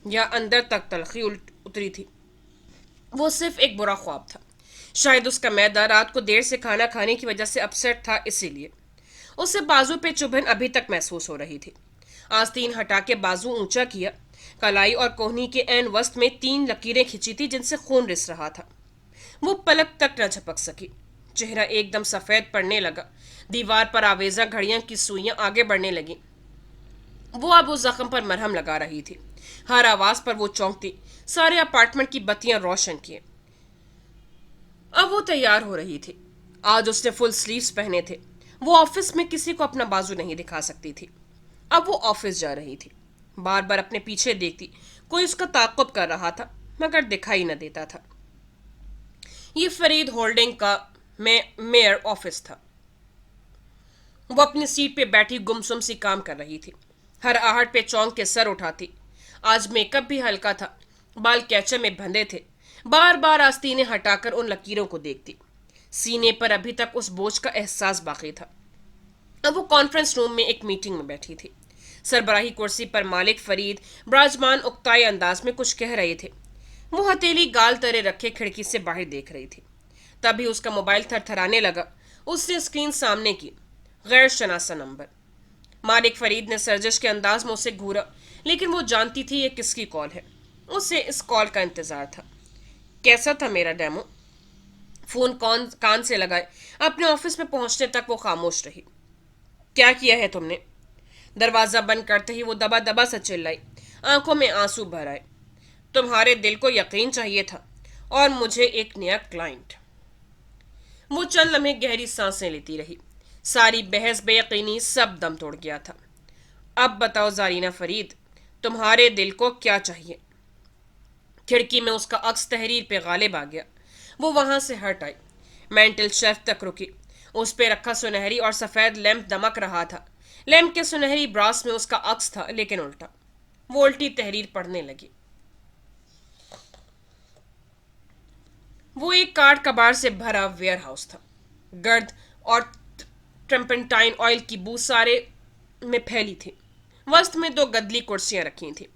یا اندر تک تلخی اتری تھی. وہ صرف ایک برا خواب تھا. شاید اس کا معدہ رات کو دیر سے کھانا کھانے کی وجہ سے اپسیٹ تھا، اسی لیے اسے بازو پہ چبھن ابھی تک محسوس ہو رہی تھی. آستین ہٹا کے بازو اونچا کیا. کلائی اور کوہنی کے عین وسط میں 3 لکیریں کھینچی تھی جن سے خون رس رہا تھا. وہ پلک تک نہ جھپک سکی. چہرہ ایک دم سفید پڑنے لگا. دیوار پر آویزہ گھڑیاں کی سوئیاں آگے بڑھنے لگیں. وہ اب اس زخم پر مرہم لگا رہی تھی. ہر آواز پر وہ چونکتی. سارے اپارٹمنٹ کی بتیاں روشن کیے. اب وہ تیار ہو رہی تھی. آج اس نے فل سلیوز پہنے تھے. وہ آفس میں کسی کو اپنا بازو نہیں دکھا سکتی تھی. اب وہ آفس جا رہی تھی. بار بار اپنے پیچھے دیکھتی. کوئی اس کا تعاقب کر رہا تھا، مگر دکھائی نہ دیتا تھا. یہ فرید ہولڈنگ کا میئر آفس تھا. وہ اپنی سیٹ پہ بیٹھی گمسم سی کام کر رہی تھی. ہر آہٹ پہ چونک کے سر اٹھاتی. آج میک اپ بھی ہلکا تھا. بال کیچر میں بندھے تھے. بار بار آستینیں ہٹا کر ان لکیروں کو دیکھتی. سینے پر ابھی تک اس بوجھ کا احساس باقی تھا. اب وہ کانفرنس روم میں ایک میٹنگ میں بیٹھی تھی. سربراہی کرسی پر مالک فرید براجمان اکتائے انداز میں کچھ کہہ رہے تھے. وہ ہتھیلی گال ترے رکھے کھڑکی سے باہر دیکھ رہی تھی. تبھی اس کا موبائل تھر تھرانے لگا. اس نے اسکرین سامنے کی. غیر شناسا نمبر. مالک فرید نے سرجش کے انداز میں اسے گھورا، لیکن وہ جانتی تھی یہ کس کی کال ہے. اسے اس کال کا انتظار تھا. کیسا تھا میرا ڈیمو؟ فون کان سے لگائے. اپنے آفس میں پہنچنے تک وہ خاموش رہی. کیا کیا ہے تم نے؟ دروازہ بند کرتے ہی وہ دبا دبا سے چلائی. آنکھوں میں آنسو بھر آئے. تمہارے دل کو یقین چاہیے تھا، اور مجھے ایک نیا کلائنٹ. وہ چند لمحے گہری سانسیں لیتی رہی. ساری بحث بے یقینی سب دم توڑ گیا تھا. اب بتاؤ زارینہ فرید، تمہارے دل کو کیا چاہیے؟ کھڑکی میں اس کا عکس تحریر پہ غالب آ گیا. وہ وہاں سے ہٹ آئی. مینٹل شیلف تک رکی. اس پہ رکھا سنہری اور سفید لیمپ دمک رہا تھا. لیمپ کے سنہری براس میں اس کا عکس تھا، لیکن الٹا. وہ الٹی تحریر پڑھنے لگی. وہ ایک کارڈ کباڑ سے بھرا ویئر ہاؤس تھا. گرد اور ٹرمپنٹائن آئل کی بو سارے میں پھیلی تھی۔ وسط میں 2 گدلی کرسیاں رکھی تھیں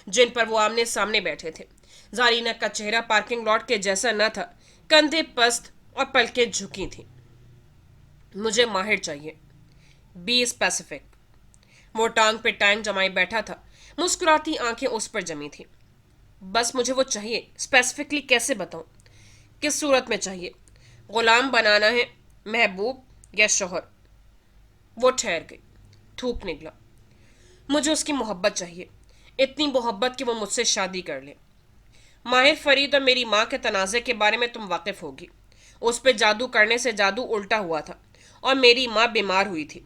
جن پر وہ آمنے سامنے بیٹھے تھے۔ زارینہ کا چہرہ پارکنگ لاٹ کے جیسا نہ تھا، کندھے پست اور پلکیں جھکی تھیں۔ مجھے ماہر چاہیے، بی اسپیسیفک۔ وہ ٹانگ پہ ٹانگ جمائے بیٹھا تھا، مسکراتی آنکھیں اس پر جمی تھیں۔ بس مجھے وہ چاہیے، اسپیسیفکلی کیسے بتاؤں؟ کس صورت میں چاہیے؟ غلام بنانا ہے، محبوب یا شوہر؟ وہ ٹھہر گئی، تھوک نکلا۔ مجھے اس کی محبت چاہیے، اتنی محبت کہ وہ مجھ سے شادی کر لے۔ ماہر فرید اور میری ماں کے تنازع کے بارے میں تم واقف ہوگی۔ اس پہ جادو کرنے سے جادو الٹا ہوا تھا اور میری ماں بیمار ہوئی تھی۔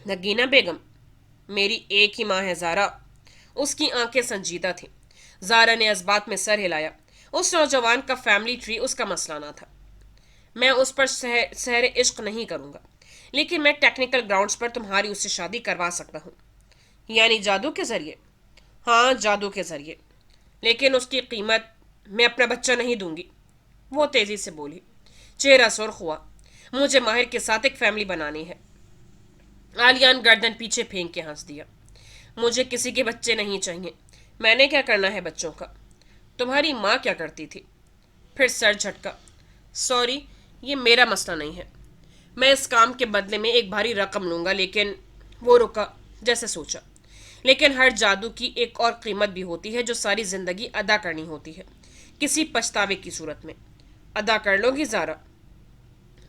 نگینہ بیگم؟ میری ایک ہی ماں ہے زارا۔ اس کی آنکھیں سنجیدہ تھیں۔ زارا نے اس بات میں سر ہلایا۔ اس نوجوان کا فیملی ٹری اس کا مسئلہ نہ تھا۔ میں اس پر سحر عشق نہیں کروں گا، لیکن میں ٹیکنیکل گراؤنڈز پر تمہاری اس سے شادی کروا سکتا ہوں۔ یعنی جادو کے ذریعے؟ ہاں، جادو کے ذریعے، لیکن اس کی قیمت میں اپنا بچہ نہیں دوں گی۔ وہ تیزی سے بولی، چہرہ سرخ ہوا۔ مجھے ماہر کے ساتھ ایک فیملی بنانی ہے۔ آلیان گردن پیچھے پھینک کے ہنس دیا۔ مجھے کسی کے بچے نہیں چاہیے۔ میں نے کیا کرنا ہے بچوں کا؟ تمہاری ماں کیا کرتی تھی؟ پھر سر جھٹکا۔ سوری، یہ میرا مسئلہ نہیں ہے۔ میں اس کام کے بدلے میں ایک بھاری رقم لوں گا، لیکن وہ رکا، جیسے سوچا۔ لیکن ہر جادو کی ایک اور قیمت بھی ہوتی ہے جو ساری زندگی ادا کرنی ہوتی ہے، کسی پچھتاوے کی صورت میں۔ ادا کر لو گی زارا؟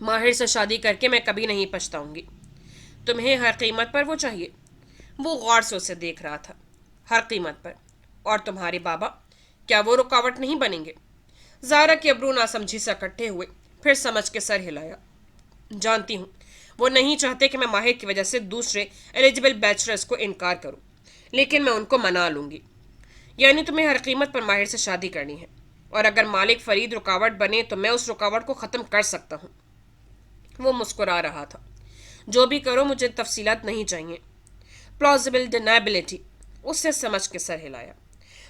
ماہر سے شادی کر کے میں کبھی نہیں پچھتاؤں گی۔ تمہیں ہر قیمت پر وہ چاہیے؟ وہ غور سے اسے دیکھ رہا تھا۔ ہر قیمت پر۔ اور تمہارے بابا، کیا وہ رکاوٹ نہیں بنیں گے؟ زارا کے ابرو ناسمجھی سے اکٹھے ہوئے، پھر سمجھ کے سر ہلایا۔ جانتی ہوں، وہ نہیں چاہتے کہ میں ماہر کی وجہ سے دوسرے ایلیجبل بیچلرز کو انکار کروں، لیکن میں ان کو منا لوں گی۔ یعنی تمہیں ہر قیمت پر ماہر سے شادی کرنی ہے، اور اگر مالک فرید رکاوٹ بنے تو میں اس رکاوٹ کو ختم کر سکتا ہوں۔ وہ مسکرا رہا تھا۔ جو بھی کرو، مجھے تفصیلات نہیں چاہیے۔ پلازیبل ڈینائبلٹی، اس سے سمجھ کے سر ہلایا۔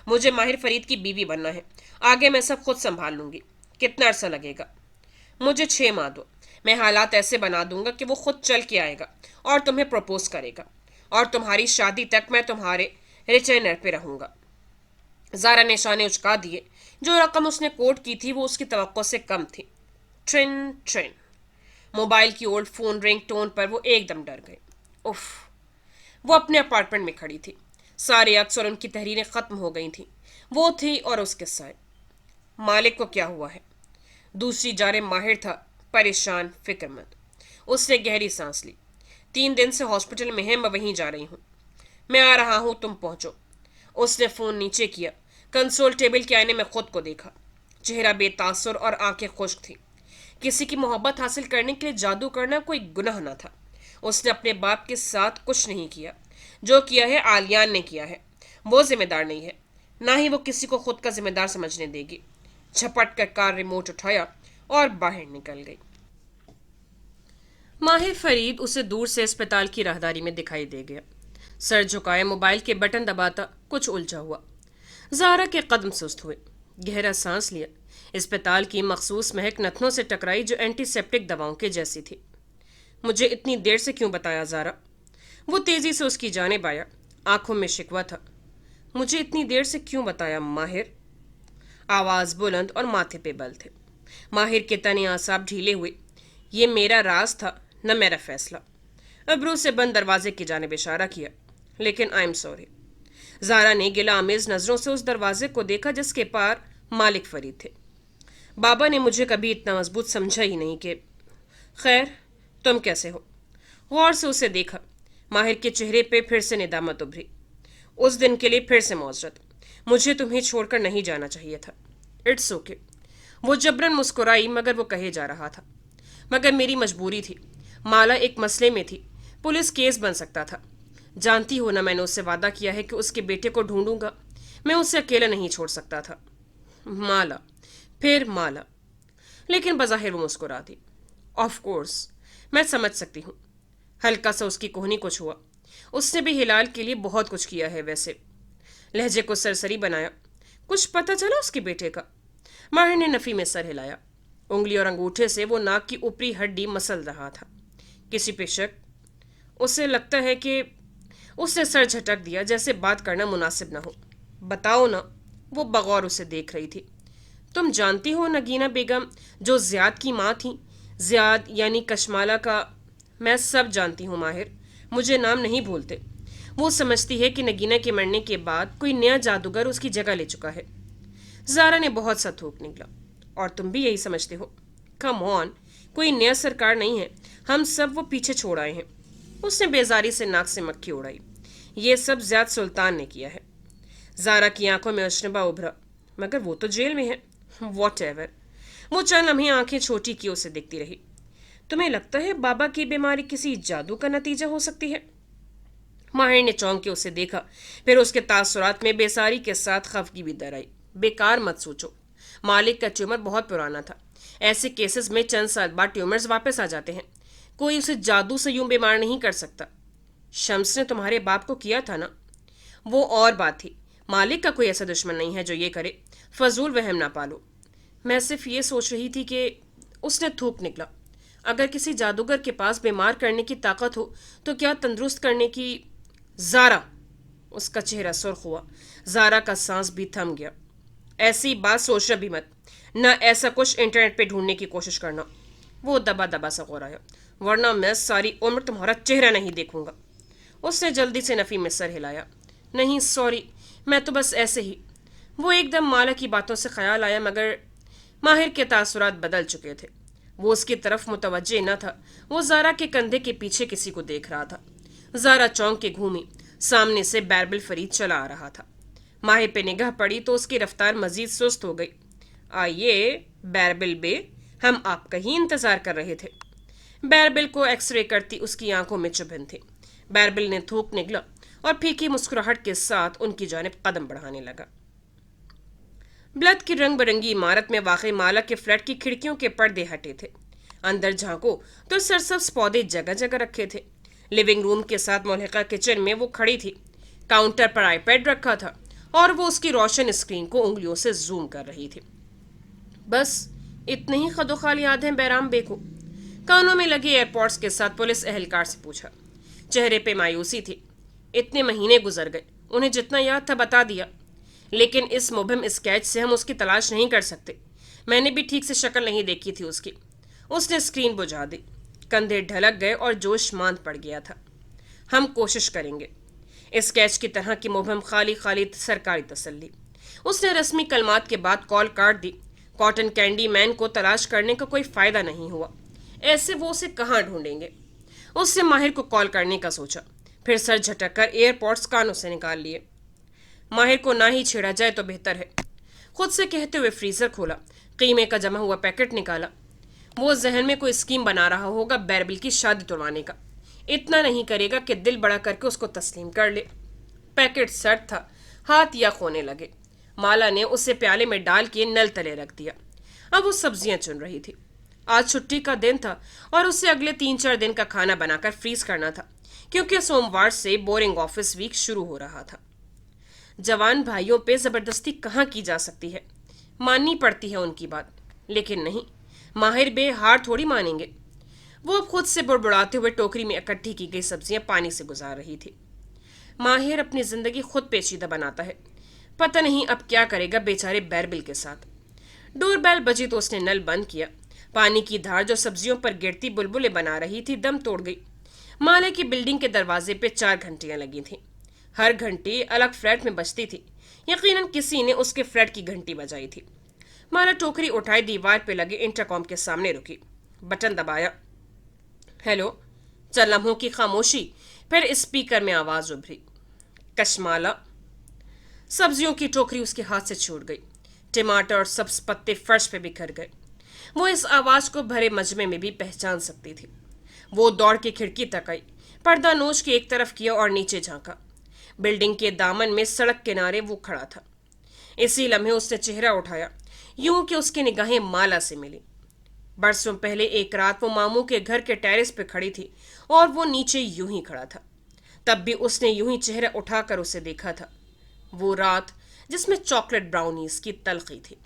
مجھے ماہر فرید کی بیوی بننا ہے، آگے میں سب خود سنبھال لوں گی۔ کتنا عرصہ لگے گا؟ مجھے 6 ماہ دو۔ میں حالات ایسے بنا دوں گا کہ وہ خود چل کے آئے گا اور تمہیں پروپوز کرے گا، اور تمہاری شادی تک میں تمہارے ریٹینر پہ رہوں گا۔ زارا نے شانے اچکا دیے۔ جو رقم اس نے کوٹ کی تھی وہ اس کی توقع سے کم تھی۔ ٹرن ٹرن، موبائل کی اولڈ فون رنگ ٹون پر وہ ایک دم ڈر گئے۔ اف! وہ اپنے اپارٹمنٹ میں کھڑی تھی۔ سارے عکس اور ان کی تحریریں ختم ہو گئی تھیں۔ وہ تھی اور اس کے سائے۔ مالک کو کیا ہوا ہے؟ دوسری جانب ماہر تھا، پریشان، فکر مند۔ اس نے گہری سانس لی۔ 3 دن سے ہاسپٹل میں ہے، میں وہیں جا رہی ہوں۔ میں آ رہا ہوں، تم پہنچو۔ اس نے فون نیچے کیا۔ کنسول ٹیبل کے آئینے میں خود کو دیکھا۔ چہرہ بے تاثر اور آنکھیں خشک تھیں۔ کسی کی محبت حاصل کرنے کے لیے جادو کرنا کوئی گناہ نہ تھا۔ اس نے اپنے باپ کے ساتھ کچھ نہیں کیا۔ جو کیا ہے آلیان نے کیا ہے۔ وہ ذمہ دار نہیں ہے، نہ ہی وہ کسی کو خود کا ذمہ دار سمجھنے دے گی۔ جھپٹ کر کار ریموٹ اٹھایا اور باہر نکل گئی۔ ماہر فرید اسے دور سے اسپتال کی راہداری میں دکھائی دے گیا۔ سر جھکائے موبائل کے بٹن دباتا، کچھ الجھا ہوا۔ زارا کے قدم سست ہوئے۔ گہرا سانس لیا۔ اسپتال کی مخصوص مہک نتنوں سے ٹکرائی جو اینٹی سیپٹک دواؤں کے جیسی تھی۔ مجھے اتنی دیر سے کیوں بتایا زارا؟ وہ تیزی سے اس کی جانب آیا، آنکھوں میں شکوہ تھا۔ مجھے اتنی دیر سے کیوں بتایا ماہر؟ آواز بلند اور ماتھے پہ بل تھے۔ ماہر کے تنے اعصاب ڈھیلے ہوئے۔ یہ میرا راز تھا، نہ میرا فیصلہ۔ ابرو سے بند دروازے کی جانب اشارہ کیا۔ لیکن آئی ایم سوری۔ زارا نے گلہ آمیز نظروں سے اس دروازے کو دیکھا جس کے پار مالک فرید تھے۔ بابا نے مجھے کبھی اتنا مضبوط سمجھا ہی نہیں کہ… خیر، تم کیسے ہو؟ غور سے اسے دیکھا۔ ماہر کے چہرے پہ پھر سے ندامت ابھری۔ اس دن کے لیے پھر سے معذرت۔ مجھے تمہیں چھوڑ کر نہیں جانا چاہیے تھا۔ It's okay. وہ جبراً مسکرائی مگر وہ کہے جا رہا تھا۔ مگر میری مجبوری تھی۔ مالا ایک مسئلے میں تھی، پولیس کیس بن سکتا تھا۔ جانتی ہو نا، میں نے اس سے وعدہ کیا ہے کہ اس کے بیٹے کو ڈھونڈوں گا۔ میں اسے اکیلا نہیں چھوڑ سکتا تھا۔ مالا، پھر مالا۔ لیکن بظاہر وہ مسکرا دی۔ آف کورس، میں سمجھ سکتی ہوں۔ ہلکا سا اس کی کوہنی کچھ ہوا۔ اس نے بھی ہلال کے لیے بہت کچھ کیا ہے ویسے۔ لہجے کو سرسری بنایا۔ کچھ پتہ چلا اس کے بیٹے کا؟ ماہر نے نفی میں سر ہلایا۔ انگلی اور انگوٹھے سے وہ ناک کی اوپری ہڈی مسل رہا تھا۔ किसी पे शक? उसे लगता है कि उसने सर झटक दिया, जैसे बात करना मुनासिब ना हो। बताओ ना। वो बगौर उसे देख रही थी। तुम जानती हो नगीना बेगम, जो जियाद की माँ थी? जियाद यानी कशमाला का। मैं सब जानती हूँ माहिर, मुझे नाम नहीं भूलते। वो समझती है कि नगीना के मरने के बाद कोई नया जादूगर उसकी जगह ले चुका है। जारा ने बहुत सा थूक निकला। और तुम भी यही समझते हो? कम ऑन, कोई नया सरकार नहीं है, हम सब वो पीछे छोड़ आए हैं। उसने बेजारी से नाक से मक्खी उड़ाई। ये सब ज़ियाद सुल्तान ने किया है। जारा की आंखों में अशनबा उभरा। मगर वो तो जेल में है। What ever. वो चंद लम्हे आंखें छोटी की उसे देखती रही। तुम्हें लगता है बाबा की बीमारी किसी जादू का नतीजा हो सकती है? माहिर ने चौंक के उसे देखा, फिर उसके तासुरात में बेसारी के साथ खफगी भी दर आई। बेकार मत सोचो। मालिक का ट्यूमर बहुत पुराना था। ऐसे केसेस में चंद साल बाद ट्यूमर्स वापस आ जाते हैं। कोई उसे जादू से यूं बीमार नहीं कर सकता। शम्स ने तुम्हारे बाप को किया था ना? वो और बात थी। मालिक का कोई ऐसा दुश्मन नहीं है जो ये करे। फजूल वहम ना पालो। मैं सिर्फ ये सोच रही थी कि उसने थूक निकला। अगर किसी जादूगर के पास बीमार करने की ताकत हो तो क्या तंदुरुस्त करने की? जारा। उसका चेहरा सुर्ख हुआ। जारा का सांस भी थम गया। ऐसी बात सोचना भी मत। ना ऐसा कुछ इंटरनेट पे ढूंढने की कोशिश करना। वो दबा दबा सा गोराया। वरना मैं सारी उम्र तुम्हारा चेहरा नहीं देखूंगा। उसने जल्दी से नफ़ी में सर हिलाया। नहीं सॉरी, मैं तो बस ऐसे ही। वो एकदम माला की बातों से ख्याल आया, मगर माहिर के तासुरात बदल चुके थे। वो उसकी तरफ मुतवज्जे न था। वो जारा के कंधे के पीछे किसी को देख रहा था। जारा चौंक के घूमी। सामने से बैरबिल फरीद चला आ रहा था। माहिर पे निगाह पड़ी तो उसकी रफ्तार मजीद सुस्त हो गई। आइए बैरबिल बे, हम आपका ही इंतजार कर रहे थे। बैरबिल को एक्सरे करती उसकी आंखों में चुभन थी। बैरबिल ने थूक निकला और फीकी मुस्कुराहट के साथ उनकी जानिब कदम बढ़ाने लगा। ब्लद की रंग बिरंगी इमारत में वाक़ई माला के फ्लैट की खिड़कियों के पर्दे हटे थे। अंदर झांको तो सरसब्ज पौधे जगह जगह रखे थे। लिविंग रूम के साथ मुल्हिका किचन में वो खड़ी थी। काउंटर पर आईपैड रखा था और वो उसकी रोशन स्क्रीन को उंगलियों से जूम कर रही थी। बस इतने ही खदोखाल याद हैं बैराम बे को? कानों में लगे एयरपोर्ट्स के साथ पुलिस एहलकार से पूछा। चेहरे पे मायूसी थी। इतने महीने गुजर गए, उन्हें जितना याद था बता दिया। लेकिन इस मुबहम स्केच से हम उसकी तलाश नहीं कर सकते। मैंने भी ठीक से शक्ल नहीं देखी थी उसकी। उसने स्क्रीन बुझा दी। कंधे ढलक गए और जोश मांद पड़ गया था। हम कोशिश करेंगे। स्केच की तरह की मुबहम खाली खाली सरकारी तसल्ली। उसने रस्मी कलमात के बाद कॉल काट दी। कॉटन कैंडी मैन को तलाश करने का कोई फायदा नहीं हुआ। ऐसे वो उसे कहाँ ढूंढेंगे? उसने माहिर को कॉल करने का सोचा, फिर सर झटक कर एयरपोर्ट्स कानों से निकाल लिए। माहिर को ना ही छेड़ा जाए तो बेहतर है। खुद से कहते हुए फ्रीजर खोला, कीमे का जमा हुआ पैकेट निकाला। वो जहन में कोई स्कीम बना रहा होगा बैरबिल की शादी तुड़वाने का। इतना नहीं करेगा कि दिल बड़ा करके उसको तस्लीम कर ले। पैकेट सर्द था, हाथ या खोने लगे। माला ने उसे प्याले में डाल के नल तले रख दिया। अब वो सब्जियां चुन रही थी। आज छुट्टी का दिन था और उसे अगले 3-4 दिन का खाना बनाकर फ्रीज करना था, क्योंकि सोमवार से बोरिंग ऑफिस वीक शुरू हो रहा था। जवान भाइयों पे जबरदस्ती कहाँ की जा सकती है? माननी पड़ती है उनकी बात, लेकिन नहीं, माहिर बे हार थोड़ी मानेंगे। वो अब खुद से बुड़बुड़ाते हुए टोकरी में इकट्ठी की गई सब्जियां पानी से गुजार रही थी। माहिर अपनी जिंदगी खुद पेचीदा बनाता है। पता नहीं अब क्या करेगा बेचारे बैरबिल के साथ। डोरबेल बजी तो उसने नल बंद किया। पानी की धार जो सब्जियों पर गिरती बुलबुलें बना रही थी दम तोड़ गई। माले की बिल्डिंग के दरवाजे पे 4 घंटियां लगी थीं। हर घंटी अलग फ्लैट में बजती थी। यकीनन किसी ने उसके फ्लैट की घंटी बजाई थी। माला टोकरी उठाई दीवार पे लगे इंटरकॉम के सामने रुकी। बटन दबाया। हेलो। चंद लम्हों की खामोशी, फिर स्पीकर में आवाज उभरी। कशमाला। सब्जियों की टोकरी उसके हाथ से छूट गई। टमाटर और सब्ज पत्ते फर्श पे बिखर गए। वो इस आवाज को भरे मजमे में भी पहचान सकती थी। वो दौड़ के खिड़की तक आई, पर्दा नोच के एक तरफ किया और नीचे झांका। बिल्डिंग के दामन में सड़क किनारे वो खड़ा था। इसी लम्हे उसने चेहरा उठाया, यूं कि उसकी निगाहें माला से मिली। बरसों पहले एक रात वो मामू के घर के टेरेस पे खड़ी थी और वो नीचे यूं ही खड़ा था। तब भी उसने यूं ही चेहरा उठाकर उसे देखा था। वो रात जिसमें चॉकलेट ब्राउनीज की तलखी थी।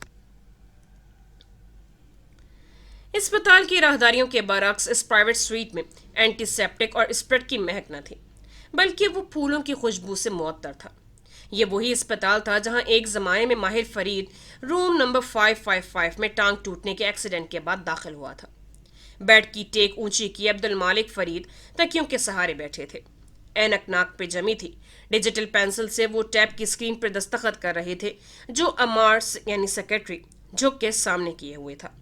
अस्पताल की राहदारियों के बरक्स इस प्राइवेट स्वीट में एंटीसेप्टिक और स्प्रेड की महक न थी, बल्कि वो फूलों की खुशबू से मुअत्तर था। ये वही अस्पताल था जहां एक जमाने में माहिर फरीद रूम नंबर 555 में टांग टूटने के एक्सीडेंट के बाद दाखिल हुआ था। बेड की टेक ऊंची की अब्दुल मालिक फरीद तकियों के सहारे बैठे थे। ऐनक नाक पे जमी थी। डिजिटल पेंसिल से वो टैब की स्क्रीन पर दस्तखत कर रहे थे जो अमार यानी सेक्रेटरी झुक के सामने किए हुए था।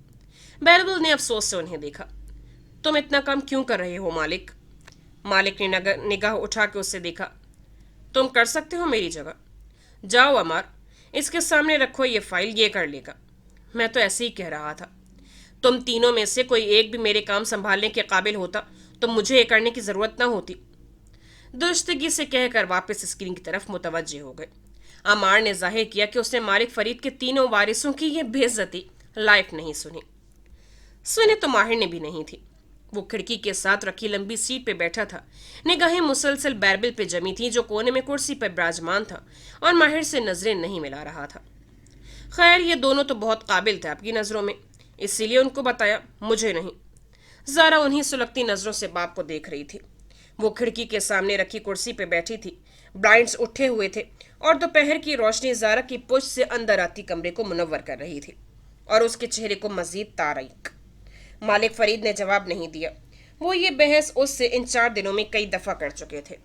बैरबल ने अफसोस से उन्हें देखा। तुम इतना काम क्यों कर रहे हो मालिक? मालिक ने निगाह उठा के उससे देखा। तुम कर सकते हो मेरी जगह। जाओ अमार, इसके सामने रखो ये फाइल, ये कर लेगा। मैं तो ऐसे ही कह रहा था। तुम तीनों में से कोई एक भी मेरे काम संभालने के काबिल होता तो मुझे ये करने की जरूरत ना होती। दुरुस्तगी से कहकर वापस स्क्रीन की तरफ मुतवज्जे हो गए। अमार ने जाहिर किया कि उसने मालिक फरीद के तीनों वारिसों की यह बेइज्जती लाइफ नहीं सुनी। सुने तो माहिर ने भी नहीं थी। वो खिड़की के साथ रखी लंबी सीट पे बैठा था। निगाहें मुसलसल बैरबिल पे जमी थी जो कोने में कुर्सी पर विराजमान था और माहिर से नजरें नहीं मिला रहा था। खैर, ये दोनों तो बहुत काबिल थे आपकी नजरों में, इसीलिए उनको बताया, मुझे नहीं। जारा उन्हीं सुलगती नजरों से बाप को देख रही थी। वो खिड़की के सामने रखी कुर्सी पे बैठी थी। ब्लाइंड्स उठे हुए थे और दोपहर की रोशनी जारा की पुश से अंदर आती कमरे को मुनव्वर कर रही थी और उसके चेहरे को मजीद तारीक। मालिक फरीद ने जवाब नहीं दिया। वो ये बहस उससे इन 4 दिनों में कई दफा कर चुके थे।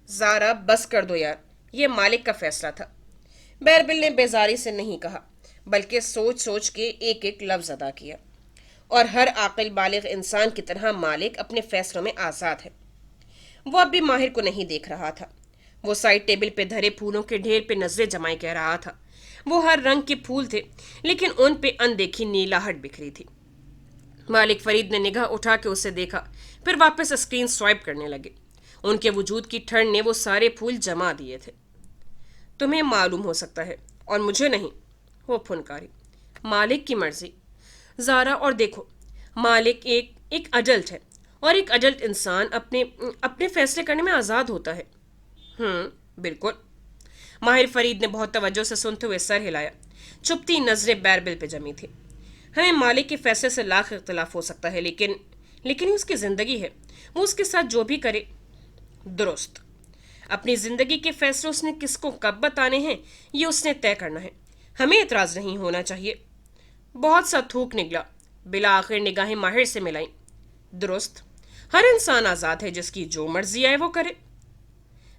जारा, बस कर दो यार, ये मालिक का फैसला था। बैरबिल ने बेजारी से नहीं कहा, बल्कि सोच सोच के एक एक लफ्ज अदा किया। और हर आकिल बालिग इंसान की तरह मालिक अपने फैसलों में आज़ाद है। वो अब भी माहिर को नहीं देख रहा था। वो साइड टेबल पे धरे फूलों के ढेर पे नजरें जमाए कह रहा था। वो हर रंग के फूल थे, लेकिन उन पे अनदेखी नीलाहट बिखरी थी। मालिक फरीद ने निगाह उठा के उसे देखा, फिर वापस स्क्रीन स्वाइप करने लगे। उनके वजूद की ठंड ने वो सारे फूल जमा दिए थे। तुम्हें मालूम हो सकता है और मुझे नहीं, वो फुनकारी। मालिक की मर्जी। जारा, और देखो, मालिक एक अडल्ट है और एक अडल्ट इंसान अपने अपने फैसले करने में आज़ाद होता है। बिल्कुल। माहिर फरीद ने बहुत तवज्जो से सुनते हुए सर हिलाया। चुपती नजरें बैरबिल पे जमी थी। हमें मालिक के फैसले से लाख इख्तलाफ हो सकता है, लेकिन ये उसकी ज़िंदगी है। वो उसके साथ जो भी करे दुरुस्त। अपनी ज़िंदगी के फैसले उसने किसको कब बताने हैं ये उसने तय करना है। हमें एतराज़ नहीं होना चाहिए। बहुत सा थूक निकला। बिला आखिर निगाहें माहिर से मिलाई। दुरुस्त। हर इंसान आज़ाद है, जिसकी जो मर्जी आए वो करे।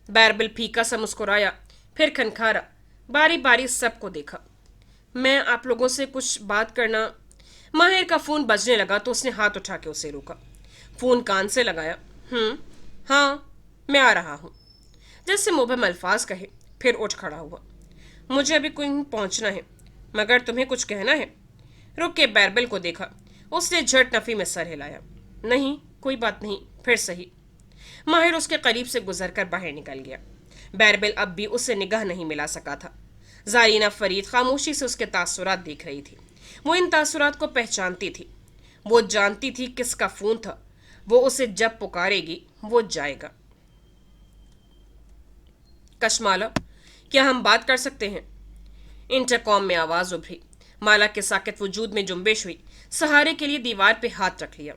बैरबिल फीका सा मुस्कुराया, फिर खनखारा। बारी बारी सबको देखा। मैं आप लोगों से कुछ बात करना। माहिर का फ़ोन बजने लगा तो उसने हाथ उठा के उसे रोका। फ़ोन कान से लगाया। हाँ, मैं आ रहा हूँ, जैसे मुबहम अल्फाज कहे, फिर उठ खड़ा हुआ। मुझे अभी कहीं पहुँचना है, मगर तुम्हें कुछ कहना है? रुक के बैरबिल को देखा। उसने झट नफ़ी में सर हिलाया। नहीं, कोई बात नहीं, फिर सही। माहिर उसके करीब से गुजरकर बाहर निकल गया। बैरबिल अब भी उससे निगाह नहीं मिला सका था। जारीना फरीद खामोशी से उसके तासुरात देख रही थी। वो इन तासुरात को पहचानती थी। वो जानती थी किसका फ़ोन था। वो उसे जब पुकारेगी वो जाएगा। कशमाला, क्या हम बात कर सकते हैं? इंटरकॉम में आवाज़ उभरी। माला के साकित वजूद में जुम्बिश हुई। सहारे के लिए दीवार पे हाथ रख लिया।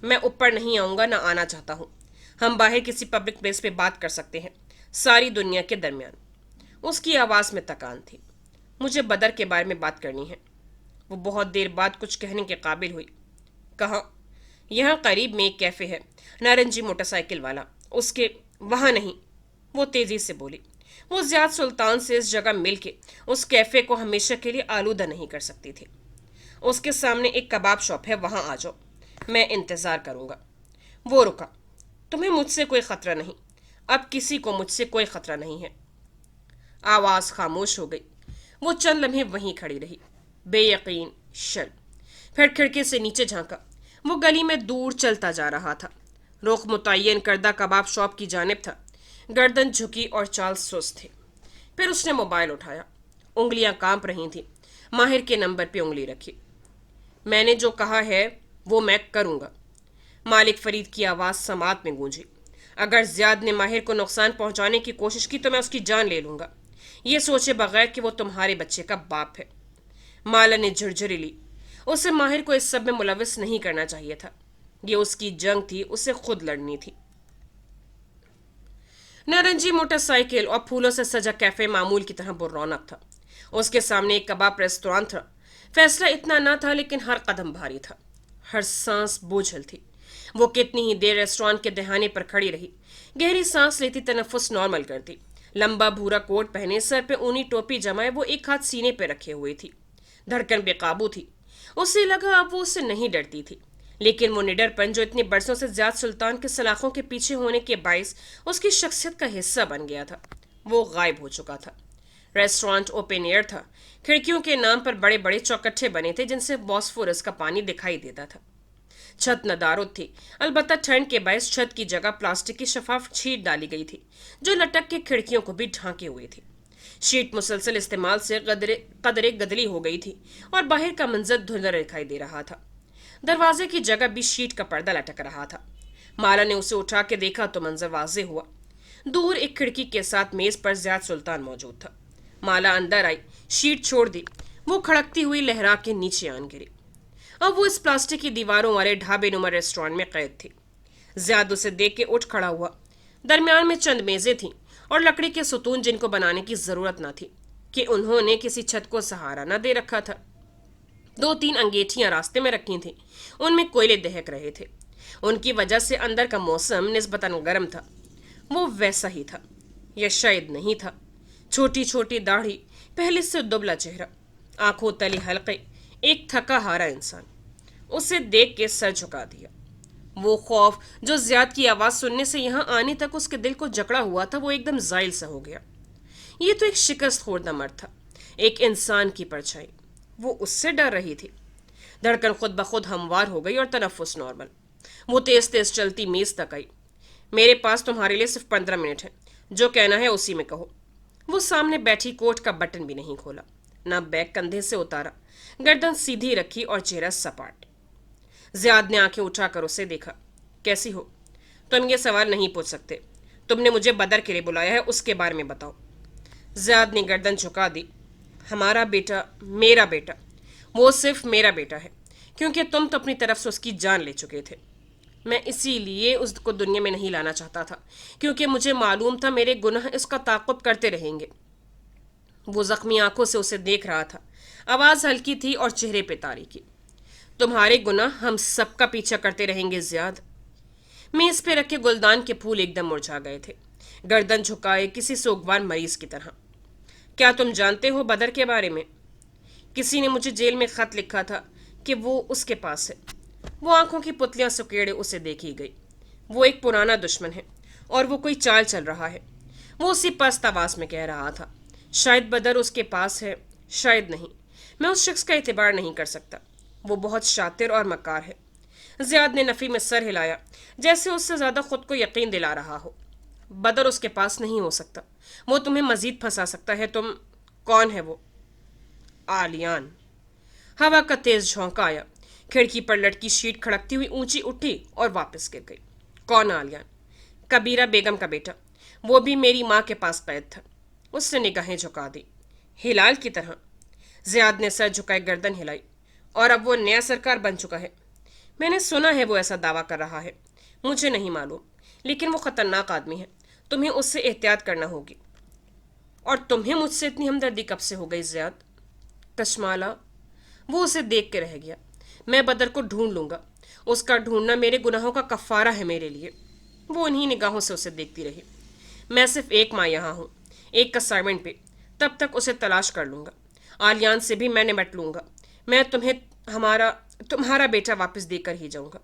मैं ऊपर नहीं आऊँगा, ना आना चाहता हूँ। हम बाहर किसी पब्लिक प्लेस पे बात कर सकते हैं, सारी दुनिया के दरमियान। उसकी आवाज़ में तकान थी। मुझे बदर के बारे में बात करनी है। वो बहुत देर बाद कुछ कहने के काबिल हुई। कहाँ? यहाँ करीब में एक कैफ़े है, नारंगी मोटरसाइकिल वाला, उसके वहाँ नहीं। वो तेज़ी से बोली। वो ज़ियाद सुल्तान से इस जगह मिल के उस कैफ़े को हमेशा के लिए आलूदा नहीं कर सकती थी। उसके सामने एक कबाब शॉप है, वहाँ आ जाओ, मैं इंतज़ार करूँगा। वो रुका। तुम्हें मुझसे कोई ख़तरा नहीं, अब किसी को मुझसे कोई ख़तरा नहीं है। आवाज़ खामोश हो गई। वो चंद लम्हे वहीं खड़ी रही, बेयकीन शर्म। फिर खिड़की से नीचे झांका। वो गली में दूर चलता जा रहा था। रुख मुतय्यन करदा कबाब शॉप की जानिब था। गर्दन झुकी और चाल सुस्त थी। फिर उसने मोबाइल उठाया। उंगलियां कांप रही थीं। माहिर के नंबर पे उंगली रखी। मैंने जो कहा है वो मैं करूँगा। मालिक फरीद की आवाज़ समात में गूंजी। अगर ज़ियाद ने माहिर को नुकसान पहुंचाने की कोशिश की तो मैं उसकी जान ले लूँगा, ये सोचे बगैर कि वो तुम्हारे बच्चे का बाप है। माला ने झुरझुरी ली। उसे माहिर को इस सब में मुलविस नहीं करना चाहिए था। ये उसकी जंग थी, उसे खुद लड़नी थी। नारंगी मोटरसाइकिल और फूलों से सजा कैफे मामूल की तरह बुररौनक था। उसके सामने एक कबाब रेस्टोरेंट था। फैसला इतना ना था, लेकिन हर कदम भारी था, हर सांस बोझल थी। वो कितनी ही देर रेस्टोरेंट के दहाने पर खड़ी रही। गहरी सांस लेती, तनफ्फुस नॉर्मल करती। लंबा भूरा कोट पहने, सर पे ऊनी टोपी जमाए, वो एक हाथ सीने पे रखे हुए थी। धड़कन बेकाबू थी। उसे लगा अब वो उससे नहीं डरती थी, लेकिन वो निडरपन जो इतने बरसों से ज्यादा सुल्तान के सलाखों के पीछे होने के बायस उसकी शख्सियत का हिस्सा बन गया था, वो गायब हो चुका था। रेस्टोरेंट ओपन एयर था। खिड़कियों के नाम पर बड़े बड़े चौकट्टे बने थे, जिनसे बॉस्फोरस का पानी दिखाई देता था। छत नदारुद थी, अलबत्ता ठंड के बायस छत की जगह प्लास्टिक की शफाफ शीट डाली गई थी, जो लटक के खिड़कियों को भी ढांके हुए थी। शीट मुसलसल इस्तेमाल से कदरे गदली हो गई थी और बाहर का मंजर धुंधला दिखाई दे रहा था। दरवाजे की जगह भी शीट का पर्दा लटक रहा था। माला ने उसे उठा के देखा तो मंजर वाजे हुआ। दूर एक खिड़की के साथ मेज पर ज़ियाद सुल्तान मौजूद था। माला अंदर आई, शीट छोड़ दी। वो खड़कती हुई लहरा के नीचे आन गिरी। अब वो इस प्लास्टिक की दीवारों वाले ढाबे नुमा रेस्टोरेंट में कैद थी। ज़ियाद उसे देख के उठ खड़ा हुआ। दरमियान में चंद मेजें थीं और लकड़ी के सुतून, जिनको बनाने की जरूरत न थी कि उन्होंने किसी छत को सहारा न दे रखा था। 2-3 अंगीठियां रास्ते में रखी थीं, उनमें कोयले दहक रहे थे। उनकी वजह से अंदर का मौसम निस्बतन गर्म था। वो वैसा ही था, या शायद नहीं था। छोटी छोटी दाढ़ी, पहले से दुबला चेहरा, आंखों तले हल्के, एक थका हारा इंसान। उसे देख के सर झुका दिया। वो खौफ जो ज़ियाद की आवाज़ सुनने से यहाँ आने तक उसके दिल को जकड़ा हुआ था, वो एकदम ज़ाइल सा हो गया। ये तो एक शिकस्त खोरदा मर्द था, एक इंसान की परछाई। वो उससे डर रही थी। धड़कन खुद ब खुद हमवार हो गई और तनफ्फुस नॉर्मल। वो तेज तेज चलती मेज तक आई। मेरे पास तुम्हारे लिए सिर्फ 15 मिनट है, जो कहना है उसी में कहो। वो सामने बैठी कोट का बटन भी नहीं खोला, ना बैग कंधे से उतारा, गर्दन सीधी रखी और चेहरा सपाट। ज़ियाद ने आंखें उठाकर उसे देखा। कैसी हो? तुम ये सवाल नहीं पूछ सकते। तुमने मुझे बदर के लिए बुलाया है, उसके बारे में बताओ। ज़ियाद ने गर्दन झुका दी। हमारा बेटा, मेरा बेटा, वो सिर्फ मेरा बेटा है, क्योंकि तुम तो अपनी तरफ से उसकी जान ले चुके थे। मैं इसीलिए उसको दुनिया में नहीं लाना चाहता था, क्योंकि मुझे मालूम था मेरे गुनाह इसका ताक़ुब करते रहेंगे। वो जख्मी आंखों से उसे देख रहा था। आवाज़ हल्की थी और चेहरे पे तारीकी। तुम्हारे गुनाह हम सबका पीछा करते रहेंगे ज़ियाद। मेज पे रखे गुलदान के फूल एकदम मुरझा गए थे, गर्दन झुकाए किसी सोगवान मरीज की तरह। क्या तुम जानते हो बदर के बारे में? किसी ने मुझे जेल में खत लिखा था कि वो उसके पास है। वो आंखों की पुतलियां सुकेड़े उसे देखी गई। वो एक पुराना दुश्मन है और वो कोई चाल चल रहा है। वो उसी पस्त आवाज में कह रहा था। शायद बदर उसके पास है, शायद नहीं। मैं उस शख्स का एतबार नहीं कर सकता। वो बहुत शातिर और मक्कार है। ज़ियाद ने नफ़ी में सर हिलाया, जैसे उससे ज़्यादा खुद को यकीन दिला रहा हो। बदर उसके पास नहीं हो सकता। वो तुम्हें मजीद फंसा सकता है। तुम कौन है वो? आलियान। हवा का तेज झोंका आया। खिड़की पर लटकी शीट खड़कती हुई ऊंची उठी और वापस गिर गई। कौन आलियान? कबीरा बेगम का बेटा। वो भी मेरी माँ के पास कैद था। उसने निगाहें झुका दी, हिलाल की तरह। ज़ियाद ने सर झुकाए गर्दन हिलाई। और अब वो नया सरकार बन चुका है। मैंने सुना है वो ऐसा दावा कर रहा है। मुझे नहीं मालूम, लेकिन वो खतरनाक आदमी है। तुम्हें उससे एहतियात करना होगी। और तुम्हें मुझसे इतनी हमदर्दी कब से हो गई ज़ियाद? कशमाला। वो उसे देख के रह गया। मैं बदर को ढूंढ लूंगा। उसका ढूंढना मेरे गुनाहों का कफ़ारा है मेरे लिए। वो उन्हीं निगाहों से उसे देखती रही। मैं सिर्फ एक माँ यहाँ हूँ, एक असाइनमेंट पे। तब तक उसे तलाश कर लूंगा। आलियान से भी मैं निपट लूंगा। मैं तुम्हारा बेटा वापस देकर ही जाऊंगा।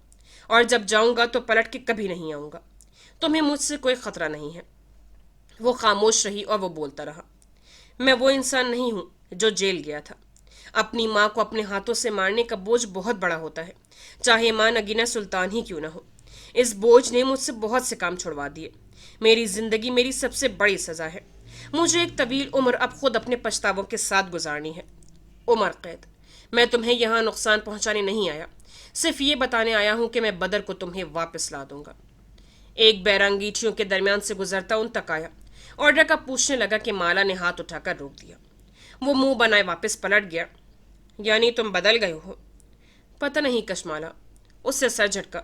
और जब जाऊंगा तो पलट के कभी नहीं आऊंगा। तुम्हें मुझसे कोई खतरा नहीं है। वो खामोश रही और वो बोलता रहा। मैं वो इंसान नहीं हूं जो जेल गया था। अपनी माँ को अपने हाथों से मारने का बोझ बहुत बड़ा होता है, चाहे माँ नगीना सुल्तान ही क्यों ना हो। इस बोझ ने मुझसे बहुत से काम छुड़वा दिए। मेरी जिंदगी मेरी सबसे बड़ी सजा है। मुझे एक तवील उम्र अब खुद अपने पछतावों के साथ गुजारनी है। उम्र कैद। मैं तुम्हें यहाँ नुकसान पहुँचाने नहीं आया, सिर्फ ये बताने आया हूँ कि मैं बदर को तुम्हें वापस ला दूंगा। एक बैरंगीठियों के दरमियान से गुजरता उन तक आया। ऑर्डर का पूछने लगा कि माला ने हाथ उठाकर रोक दिया। वो मुंह बनाए वापस पलट गया। यानी तुम बदल गए हो? पता नहीं कशमाला, उससे सर झटका,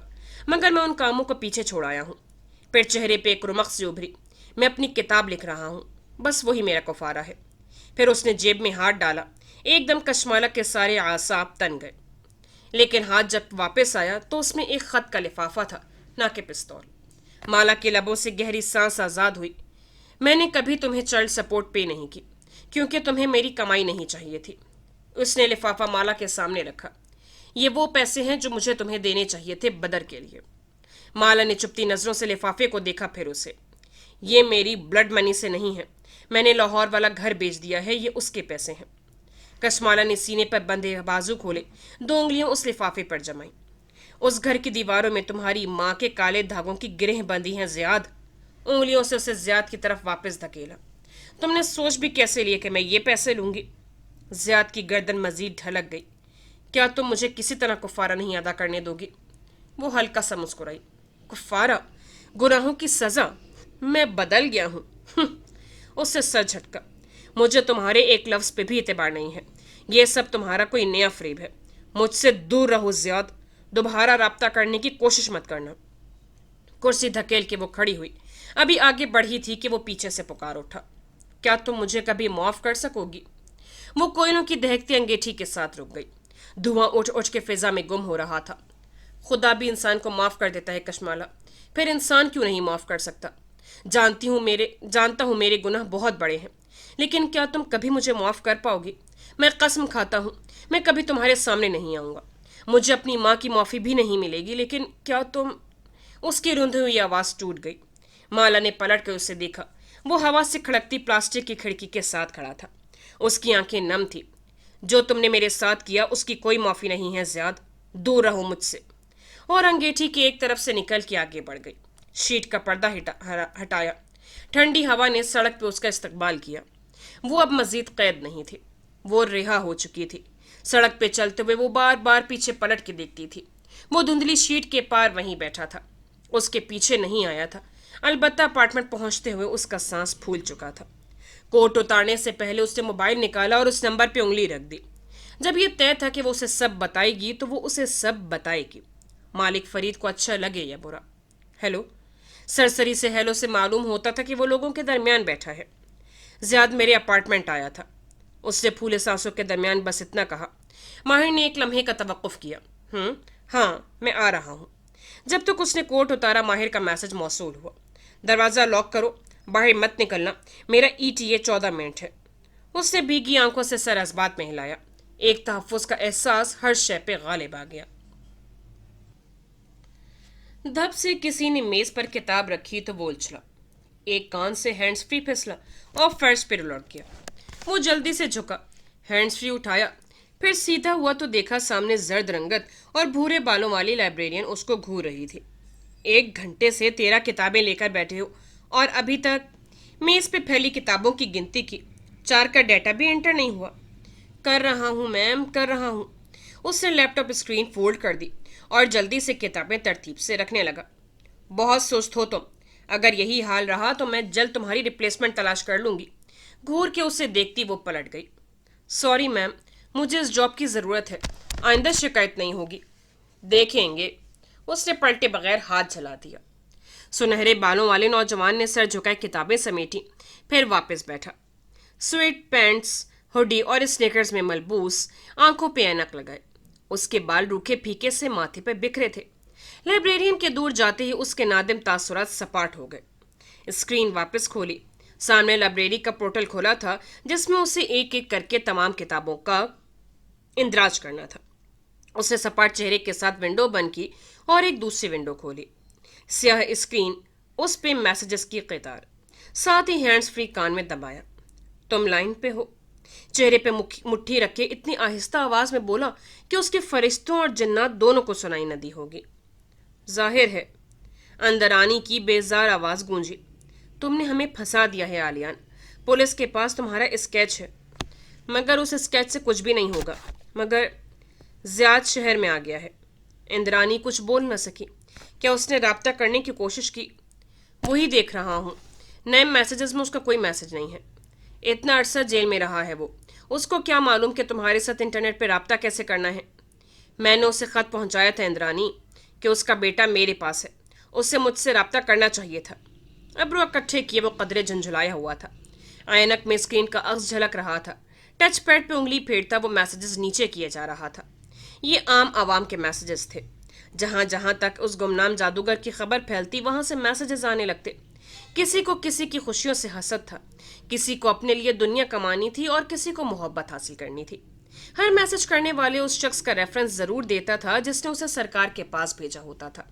मगर मैं उन कामों को पीछे छोड़ आया हूँ। फिर चेहरे पे एक रुमक से उभरी, मैं अपनी किताब लिख रहा हूँ, बस वही मेरा कुफारा है। फिर उसने जेब में हाथ डाला, एकदम कशमाला के सारे आसाब तन गए। लेकिन हाथ जब वापस आया तो उसमें एक खत का लिफाफा था, ना कि पिस्तौल। माला के लबों से गहरी सांस आजाद हुई। मैंने कभी तुम्हें चाइल्ड सपोर्ट पे नहीं की, क्योंकि तुम्हें मेरी कमाई नहीं चाहिए थी। उसने लिफाफा माला के सामने रखा। ये वो पैसे हैं जो मुझे तुम्हें देने चाहिए थे बदर के लिए। माला ने चुपती नजरों से लिफाफे को देखा, फिर उसे। ये मेरी ब्लड मनी से नहीं है, मैंने लाहौर वाला घर बेच दिया है, ये उसके पैसे हैं। कशमाला ने सीने पर बंधे बाजू खोले, 2 उंगलियां उस लिफाफे पर जमाई। उस घर की दीवारों में तुम्हारी माँ के काले धागों की गिरह बंधी हैं ज़ियाद। उंगलियों से उसे ज़ियाद की तरफ वापस धकेला। तुमने सोच भी कैसे लिया कि मैं ये पैसे लूंगी? ज़ियाद की गर्दन मजीद ढलक गई। क्या तुम मुझे किसी तरह कुफारा नहीं अदा करने दोगी? वो हल्का सा मुस्कुराई। कुफारा? गुनाहों की सजा? मैं बदल गया हूँ। उससे सर झटका। मुझे तुम्हारे एक लफ्ज़ पे भी एतबार नहीं है। ये सब तुम्हारा कोई नया फरेब है। मुझसे दूर रहो ज़ियाद, दोबारा राब्ता करने की कोशिश मत करना। कुर्सी धकेल के वो खड़ी हुई, अभी आगे बढ़ी थी कि वो पीछे से पुकार उठा। क्या तुम मुझे कभी माफ़ कर सकोगी? वो कोयलों की दहकती अंगीठी के साथ रुक गई। धुआं उठ उठ के फिजा में गुम हो रहा था। खुदा भी इंसान को माफ़ कर देता है कशमाला, फिर इंसान क्यों नहीं माफ़ कर सकता? जानता हूँ मेरे गुनाह बहुत बड़े हैं, लेकिन क्या तुम कभी मुझे माफ़ कर पाओगी? मैं कसम खाता हूँ, मैं कभी तुम्हारे सामने नहीं आऊँगा। मुझे अपनी माँ की माफ़ी भी नहीं मिलेगी, लेकिन क्या तुम... उसकी रुंधी हुई आवाज़ टूट गई। माला ने पलट कर उसे देखा। वो हवा से खड़कती प्लास्टिक की खिड़की के साथ खड़ा था। उसकी आंखें नम थी। जो तुमने मेरे साथ किया उसकी कोई माफ़ी नहीं है ज़ियाद, दूर रहो मुझसे। और अंगीठी की एक तरफ से निकल के आगे बढ़ गई। शीट का पर्दा हटाया। ठंडी हवा ने सड़क पे उसका इस्तकबाल किया। वो अब मजीद कैद नहीं थी, वो रिहा हो चुकी थी। सड़क पे चलते हुए वो बार बार पीछे पलट के देखती थी। वो धुंधली शीट के पार वहीं बैठा था, उसके पीछे नहीं आया था। अलबत्ता अपार्टमेंट पहुंचते हुए उसका सांस फूल चुका था। कोट उतारने से पहले उसने मोबाइल निकाला और उस नंबर पे उंगली रख दी। जब ये तय था कि वो उसे सब बताएगी तो वो उसे सब बताएगी, मालिक फरीद को अच्छा लगे या बुरा। हेलो। सरसरी से हेलो से मालूम होता था कि वो लोगों के दरमियान बैठा है। ज़ियाद मेरे अपार्टमेंट आया था, उसने फूले सांसों के दरमियान बस इतना कहा। माहिर ने एक लम्हे का तवक्कुफ किया। हाँ, मैं आ रहा हूँ। जब तक उसने कोट उतारा माहिर का मैसेज मौसूल हुआ। दरवाज़ा लॉक करो, बाहर मत निकलना, मेरा ETA 14 मिनट है। उसने भीगी आंखों से सर असबात में हिलाया। एक तहफ़्फ़ुज़ का एहसास हर शय पे गालिब आ गया। धब से किसी ने मेज़ पर किताब रखी तो वो उछला। एक कान से हैंड्स फ्री फिसला और फर्श पर उलट गया। वो जल्दी से झुका, हैंड्स फ्री उठाया, फिर सीधा हुआ तो देखा सामने जर्द रंगत और भूरे बालों वाली लाइब्रेरियन उसको घूर रही थी। 1 घंटे से 13 किताबें लेकर बैठे हो और अभी तक... मेज़ पे फैली किताबों की गिनती की, 4 का डाटा भी एंटर नहीं हुआ। कर रहा हूँ मैम, कर रहा हूँ। उसने लैपटॉप स्क्रीन फोल्ड कर दी और जल्दी से किताबें तरतीब से रखने लगा। बहुत सुस्त हो तुम, अगर यही हाल रहा तो मैं जल्द तुम्हारी रिप्लेसमेंट तलाश कर लूँगी। घूर के उसे देखती वो पलट गई। सॉरी मैम, मुझे इस जॉब की ज़रूरत है, आइंदा शिकायत नहीं होगी। देखेंगे। उसने पलटे बगैर हाथ जला दिया। सुनहरे बालों वाले नौजवान ने सर झुकाए किताबें समेटी, फिर वापस बैठा। स्वेट पैंट्स, हुडी और स्नीकर्स में मलबूस, आंखों पे ऐनक लगाए। उसके बाल रूखे फीके से माथे पर बिखरे थे। लाइब्रेरियन के दूर जाते ही उसके नादिम तासुरात सपाट हो गए। स्क्रीन वापस खोली। सामने लाइब्रेरी का पोर्टल खोला था जिसमें उसे एक एक करके तमाम किताबों का इंदराज करना था। उसने सपाट चेहरे के साथ विंडो बंद की और एक दूसरी विंडो खोली। स्याह स्क्रीन, उस पे मैसेजेस की कतार, साथ ही हैंड्स फ्री कान में दबाया। तुम लाइन पे हो? चेहरे पे मुट्ठी रखे इतनी आहिस्ता आवाज में बोला कि उसके फरिश्तों और जन्नत दोनों को सुनाई न दी होगी। जाहिर है। अंदरानी की बेजार आवाज गूंजी। तुमने हमें फंसा दिया है आलियान, पुलिस के पास तुम्हारा स्केच है। मगर उस स्केच से कुछ भी नहीं होगा। मगर ज़ियाद शहर में आ गया है। इंद्रानी कुछ बोल न सकी। क्या उसने राब्ता करने की कोशिश की? वही देख रहा हूँ, नए मैसेजेस में उसका कोई मैसेज नहीं है। इतना अरसा जेल में रहा है वो, उसको क्या मालूम कि तुम्हारे साथ इंटरनेट पे राब्ता कैसे करना है। मैंने उसे खत पहुंचाया था इंद्रानी कि उसका बेटा मेरे पास है, उससे मुझसे रब्ता करना चाहिए था। अब्रू इकट्ठे किए वो कदरे झुंझुलाया हुआ था। ऐनक में स्क्रीन का अक्स झलक रहा था। टच पैड पे उंगली फेरता वो मैसेजेस नीचे किए जा रहा था। ये आम आवाम के मैसेजेस थे। जहां जहां तक उस गुमनाम जादूगर की खबर फैलती वहां से मैसेजेस आने लगते। किसी को किसी की खुशियों से हसद था, किसी को अपने लिए दुनिया कमानी थी और किसी को मोहब्बत हासिल करनी थी। हर मैसेज करने वाले उस शख्स का रेफरेंस जरूर देता था जिसने उसे सरकार के पास भेजा होता था।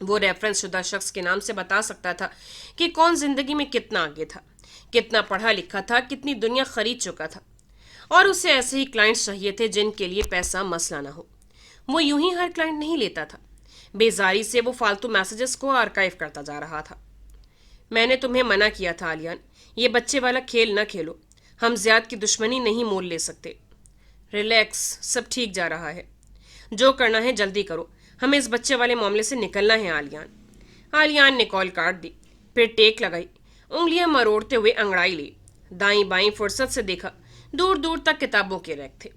वो रेफरेंस शुदा शख्स के नाम से बता सकता था कि कौन जिंदगी में कितना आगे था, कितना पढ़ा लिखा था, कितनी दुनिया खरीद चुका था। और उसे ऐसे ही क्लाइंट्स चाहिए थे जिनके लिए पैसा मसला ना हो। वो यूं ही हर क्लाइंट नहीं लेता था। बेजारी से वो फालतू मैसेजेस को आर्काइव करता जा रहा था। मैंने तुम्हें मना किया था आलियान, ये बच्चे वाला खेल न खेलो। हम ज़ियाद की दुश्मनी नहीं मोल ले सकते। रिलैक्स, सब ठीक जा रहा है। जो करना है जल्दी करो, हमें इस बच्चे वाले मामले से निकलना है आलियान। आलियान ने कॉल काट दी, फिर टेक लगाई, उंगलियां मरोड़ते हुए अंगड़ाई ली। दाई बाई फुर्सत से देखा, दूर दूर तक किताबों के रैक थे।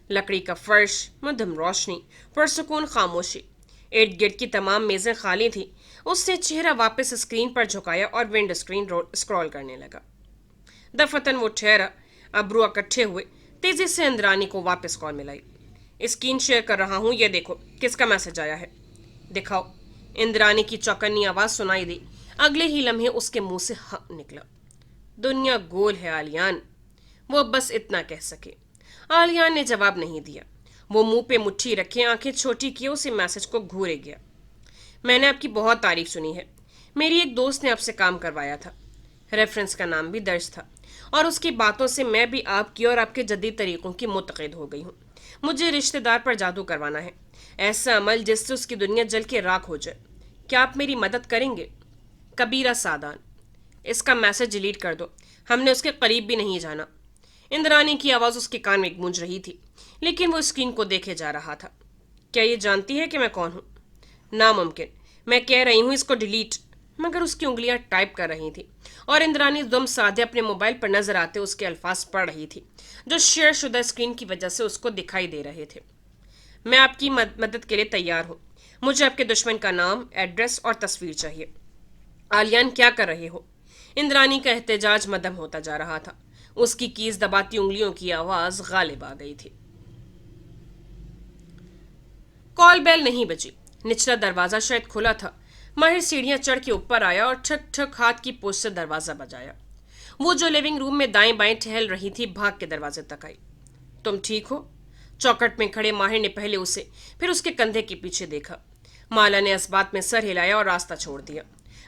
लकड़ी का फर्श, मध्यम रोशनी, पुरसुकून खामोशी। इर्द गिर्द की तमाम मेजें खाली थी। उसने चेहरा वापस स्क्रीन पर झुकाया और विंड स्क्रीन स्क्रॉल करने लगा। दफतन वो ठहरा। अब्रू इकट्ठे हुए। तेजी से इंद्रानी को वापस कॉल मिलाई। स्क्रीन शेयर कर रहा हूं, ये देखो किसका मैसेज आया है। दिखाओ। इंद्रानी की चौकन्नी आवाज सुनाई दी। अगले ही लम्हे उसके मुंह से हाँ निकला। दुनिया गोल है आलियान, वो बस इतना कह सके। आलियान ने जवाब नहीं दिया। वो मुंह पे मुट्ठी रखे आंखें छोटी किए उसे मैसेज को घूरे गया। मैंने आपकी बहुत तारीफ सुनी है। मेरी एक दोस्त ने आपसे काम करवाया था। रेफरेंस का नाम भी दर्ज था। और उसकी बातों से मैं भी आपकी और आपके जदीद तरीक़ों की मुतक़िद हो गई हूँ। मुझे रिश्तेदार पर जादू करवाना है, ऐसा अमल जिससे उसकी दुनिया जल के राख हो जाए। क्या आप मेरी मदद करेंगे? कबीरा सादान। इसका मैसेज डिलीट कर दो, हमने उसके करीब भी नहीं जाना। इंद्रानी की आवाज़ उसके कान में गूंज रही थी, लेकिन वो स्क्रीन को देखे जा रहा था। क्या ये जानती है कि मैं कौन हूँ? नामुमकिन। मैं कह रही हूँ इसको डिलीट। मगर उसकी उंगलियां टाइप कर रही थी और इंद्रानी दुम साधे अपने मोबाइल पर नजर आते उसके अल्फाज पढ़ रही थी जो शेयर शुदा स्क्रीन की वजह से उसको दिखाई दे रहे थे। मैं आपकी मदद के लिए तैयार हूँ। मुझे आपके दुश्मन का नाम, एड्रेस और तस्वीर चाहिए। आलियान, क्या कर रहे हो? इंद्रानी का एहतजाज मदम होता जा रहा था। उसकी कीज दबाती उंगलियों की आवाज गालिब आ गई थी। कॉल बेल नहीं बजी। निचला दरवाजा शायद खुला था। माहिर सीढ़ियां चढ़ के ऊपर आया और ठक ठक हाथ की पोस्ट से दरवाजा बजाया। वो जो लिविंग रूम में दाएं बाएं टहल रही थी भाग के दरवाजे तक आई। तुम ठीक हो? चौकट में खड़े माहिर ने पहले उसे, फिर उसके कंधे के पीछे देखा। माला ने इस बात में सर हिलाया और रास्ता छोड़ दिया।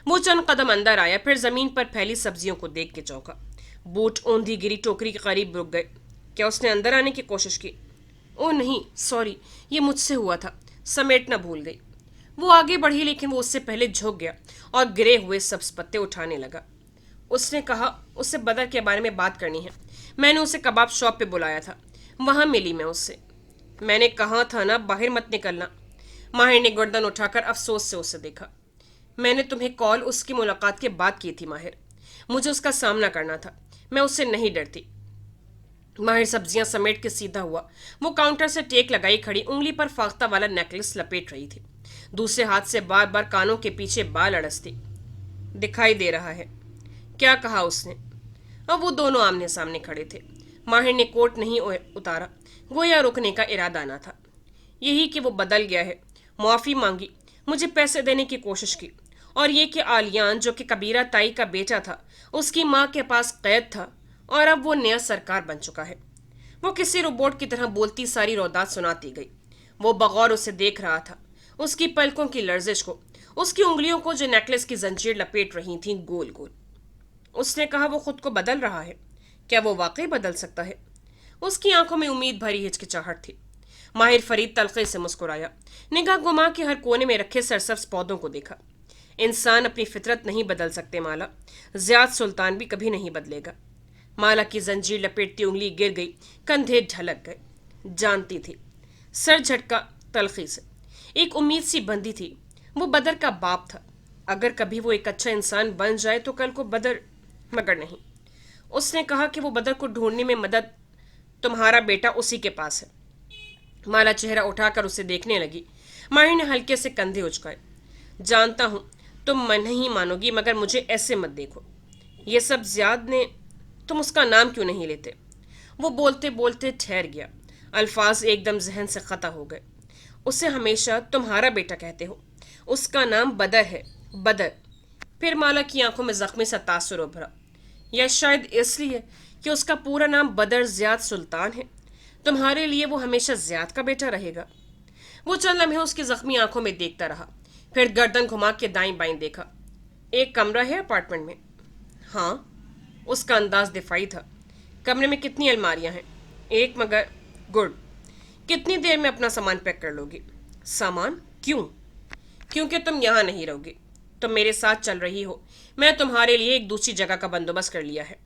वो चंद कदम अंदर आया, फिर जमीन पर फैली सब्जियों को देख के चौंका। बूट औंधी गिरी टोकरी के करीब रुक गए। क्या उसने अंदर आने की कोशिश की? ओह नहीं, सॉरी, ये मुझसे हुआ था, समेटना भूल गई। वो आगे बढ़ी, लेकिन वो उससे पहले झुक गया और गिरे हुए सब्ज पत्ते उठाने लगा। उसने कहा उससे बदर के बारे में बात करनी है। मैंने उसे कबाब शॉप पे बुलाया था, वहां मिली मैं उससे। मैंने कहा था ना बाहर मत निकलना। माहिर ने गर्दन उठाकर अफसोस से उसे देखा। मैंने तुम्हें कॉल उसकी मुलाकात के बाद की थी माहिर। मुझे उसका सामना करना था, मैं उससे नहीं डरती। माहिर सब्जियां समेट के सीधा हुआ। वो काउंटर से टेक लगाई खड़ी उंगली पर फाख्ता वाला नेकलेस लपेट रही थी। दूसरे हाथ से बार बार कानों के पीछे बाल अड़सती। दिखाई दे रहा है। क्या कहा उसने? अब वो दोनों आमने सामने खड़े थे। माहिर ने कोट नहीं उतारा, गोया रुकने का इरादा ना था। यही कि वो बदल गया है। मुआफ़ी मांगी, मुझे पैसे देने की कोशिश की, और ये कि आलियान जो कि कबीरा ताई का बेटा था उसकी माँ के पास कैद था और अब वो नया सरकार बन चुका है। वो किसी रोबोट की तरह बोलती सारी रौदात सुनाती गई। वो बगौर उसे देख रहा था, उसकी पलकों की लर्जिश को, उसकी उंगलियों को जो नेकलेस की जंजीर लपेट रही थीं गोल गोल। उसने कहा वो खुद को बदल रहा है। क्या वो वाकई बदल सकता है? उसकी आंखों में उम्मीद भरी हिचकिचाहट थी। माहिर फरीद तलखे से मुस्कुराया, निगाह घुमा के हर कोने में रखे सरसब्ज पौधों को देखा। इंसान अपनी फितरत नहीं बदल सकते माला, ज़ियाद सुल्तान भी कभी नहीं बदलेगा। माला की जंजीर लपेटती उंगली गिर गई, कंधे ढलक गए। जानती थी। सर झटका तलखी से। एक उम्मीद सी बंधी थी। वो बदर का बाप था। अगर कभी वो एक अच्छा इंसान बन जाए तो कल को बदर, मगर नहीं। उसने कहा कि वो बदर को ढूंढने में मदद, तुम्हारा बेटा उसी के पास है। माला चेहरा उठाकर उसे देखने लगी। माहिर ने हल्के से कंधे उचकाए। जानता हूं तुम मन नहीं मानोगी, मगर मुझे ऐसे मत देखो। ये सब जियाद ने, तुम उसका नाम क्यों नहीं लेते? वो बोलते बोलते ठहर गया। अल्फाज एकदम जहन से खता हो गए। उसे हमेशा तुम्हारा बेटा कहते हो। उसका नाम बदर है, बदर। फिर माला की आंखों में जख्मी सा तासुर उभरा। या शायद इसलिए कि उसका पूरा नाम बदर जियाद सुल्तान है। तुम्हारे लिए वो हमेशा जियाद का बेटा रहेगा। वो चंद लम्हे उसकी जख्मी आंखों में देखता रहा, फिर गर्दन घुमा के दाईं बाईं देखा। एक कमरा है अपार्टमेंट में? हाँ। उसका अंदाज दिफाई था। कमरे में कितनी अलमारियां हैं? एक, मगर गुड। कितनी देर में अपना सामान पैक कर लोगी? सामान क्यों? क्योंकि तुम यहाँ नहीं रहोगी, तुम मेरे साथ चल रही हो। मैं तुम्हारे लिए एक दूसरी जगह का बंदोबस्त कर लिया है।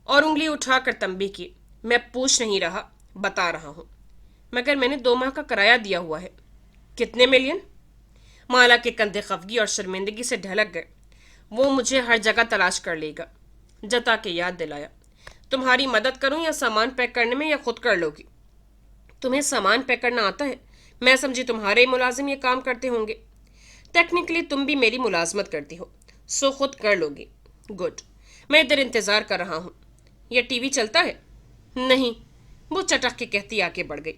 और उंगली उठाकर तंबी की। मैं पूछ नहीं रहा, बता रहा हूं। मगर मैंने 2 माह का किराया दिया हुआ है। कितने मिलियन? माला के कंधे खफगी और शर्मिंदगी से ढलक गए। वो मुझे हर जगह तलाश कर लेगा, जता के याद दिलाया। तुम्हारी मदद करूं या सामान पैक करने में, या खुद कर लोगी? तुम्हें सामान पैक करना आता है? मैं समझी तुम्हारे मुलाजिम ये काम करते होंगे। टेक्निकली तुम भी मेरी मुलाजमत करती हो, सो खुद कर लोगी। गुड। मैं इधर इंतजार कर रहा हूं। यह टीवी चलता है? नहीं, वो चटक के कहती आगे बढ़ गई।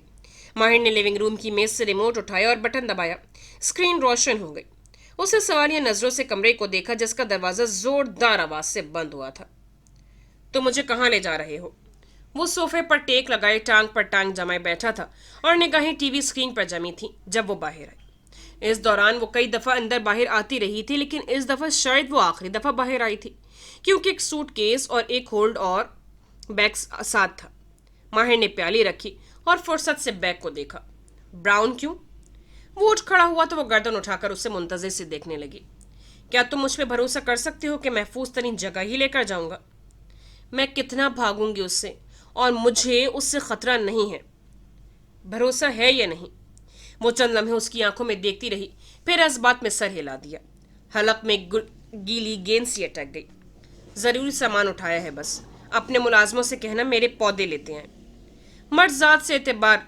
माहिर ने लिविंग रूम की मेज से रिमोट उठाया और बटन दबाया। स्क्रीन रोशन हो गई। उसे सवालिया नजरों से कमरे को देखा, जिसका दरवाजा जोरदार आवाज से बंद हुआ था। तो मुझे कहाँ ले जा रहे हो? वो सोफे पर टेक लगाए टांग पर टांग जमाए बैठा था और निगाहें टीवी स्क्रीन पर जमी थी जब वो बाहर आई। इस दौरान वो कई दफा अंदर बाहर आती रही थी, लेकिन इस दफा शायद वो आखिरी दफा बाहर आई थी, क्योंकि एक सूटकेस और एक होल्ड और बैग साथ था। माहिर ने प्याली रखी और फुर्सत से बैग को देखा। ब्राउन क्यों? वो उठ खड़ा हुआ तो वो गर्दन उठाकर उससे मुंतजिर से देखने लगी। क्या तुम मुझ पर भरोसा कर सकते हो कि महफूज तरीन जगह ही लेकर जाऊंगा? मैं कितना भागूंगी उससे, और मुझे उससे खतरा नहीं है। भरोसा है या नहीं? वो चंद लम्हे उसकी आंखों में देखती रही, फिर इस बात में सर हिला दिया। हलक में गीली गेंद सी अटक गई। जरूरी सामान उठाया है बस। अपने मुलाजमों से कहना मेरे पौधे लेते हैं। मर्द जात से एतबार,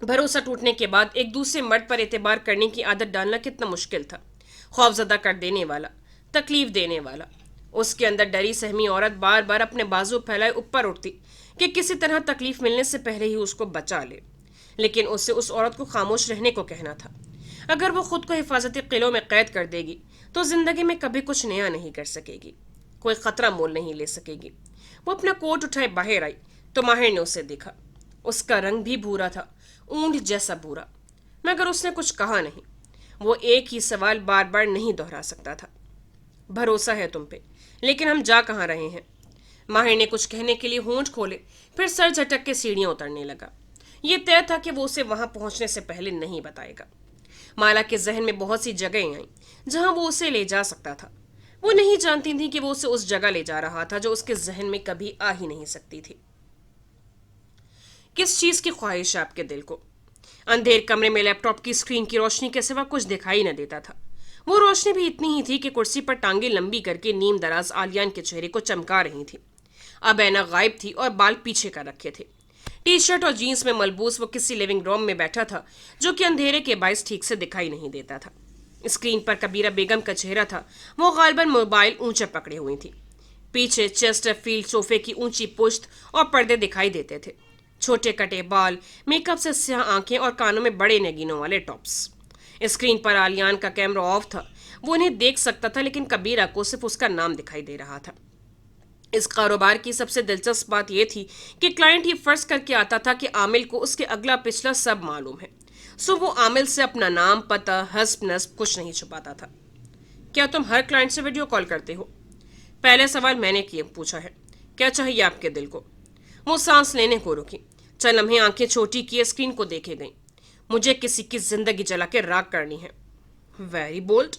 भरोसा टूटने के बाद एक दूसरे मर्द पर एतबार करने की आदत डालना कितना मुश्किल था। खौफजदा कर देने वाला, तकलीफ देने वाला। उसके अंदर डरी सहमी औरत बार बार अपने बाजू फैलाए ऊपर उठती कि किसी तरह तकलीफ मिलने से पहले ही उसको बचा ले, लेकिन उससे उस औरत को खामोश रहने को कहना था। अगर वो खुद को हिफाजती किलों में कैद कर देगी तो जिंदगी में कभी कुछ नया नहीं कर सकेगी, कोई खतरा मोल नहीं ले सकेगी। वो अपना कोट उठाए बाहर आई तो माहिर ने उसे देखा। उसका रंग भी भूरा था, ऊंट जैसा भूरा, मगर उसने कुछ कहा नहीं। वो एक ही सवाल बार बार नहीं दोहरा सकता था। भरोसा है तुम पे, लेकिन हम जा कहाँ रहे हैं? माहिर ने कुछ कहने के लिए होंठ खोले, फिर सर झटक के सीढ़ियां उतरने लगा। ये तय था कि वो उसे वहां पहुंचने से पहले नहीं बताएगा। माला के जहन में बहुत सी जगहें आईं जहां वो उसे ले जा सकता था। वो नहीं जानती थी कि वो उसे उस जगह ले जा रहा था जो उसके जहन में कभी आ ही नहीं सकती थी। किस चीज की ख्वाहिश है आपके दिल को? अंधेर कमरे में लैपटॉप की स्क्रीन की रोशनी के सिवा कुछ दिखाई न देता था। वो रोशनी भी इतनी ही थी कि कुर्सी पर टांगे लंबी करके नीम दराज आलियान के चेहरे को चमका रही थी। अब ऐना गायब थी और बाल पीछे कर रखे थे। टी शर्ट और जीन्स में मलबूस वो किसी लिविंग रूम में बैठा था जो कि अंधेरे के बायस ठीक से दिखाई नहीं देता था। स्क्रीन पर कबीरा बेगम का चेहरा था। वो गालिबन मोबाइल ऊंचे पकड़े हुई थी। पीछे चेस्टरफील्ड सोफे की ऊंची पुश्त और पर्दे दिखाई देते थे। छोटे कटे बाल, मेकअप से स्याह आंखें और कानों में बड़े नगीनों वाले टॉप्स। स्क्रीन पर आलियान का कैमरा ऑफ था। वो उन्हें देख सकता था, लेकिन कबीरा को सिर्फ उसका नाम दिखाई दे रहा था। इस कारोबार की सबसे दिलचस्प बात यह थी कि क्लाइंट ये फर्ज करके आता था कि आमिल को उसके अगला पिछला सब मालूम है, सो वो आमिल से अपना नाम, पता, हस्ब नस्ब कुछ नहीं छुपाता था। क्या तुम हर क्लाइंट से वीडियो कॉल करते हो? पहले सवाल मैंने पूछा है। क्या चाहिए आपके दिल को? वो सांस लेने को रुकी। चल लम्हे आंखें छोटी किए स्क्रीन को देखे गई। मुझे किसी की जिंदगी जला के राख करनी है। Very bold.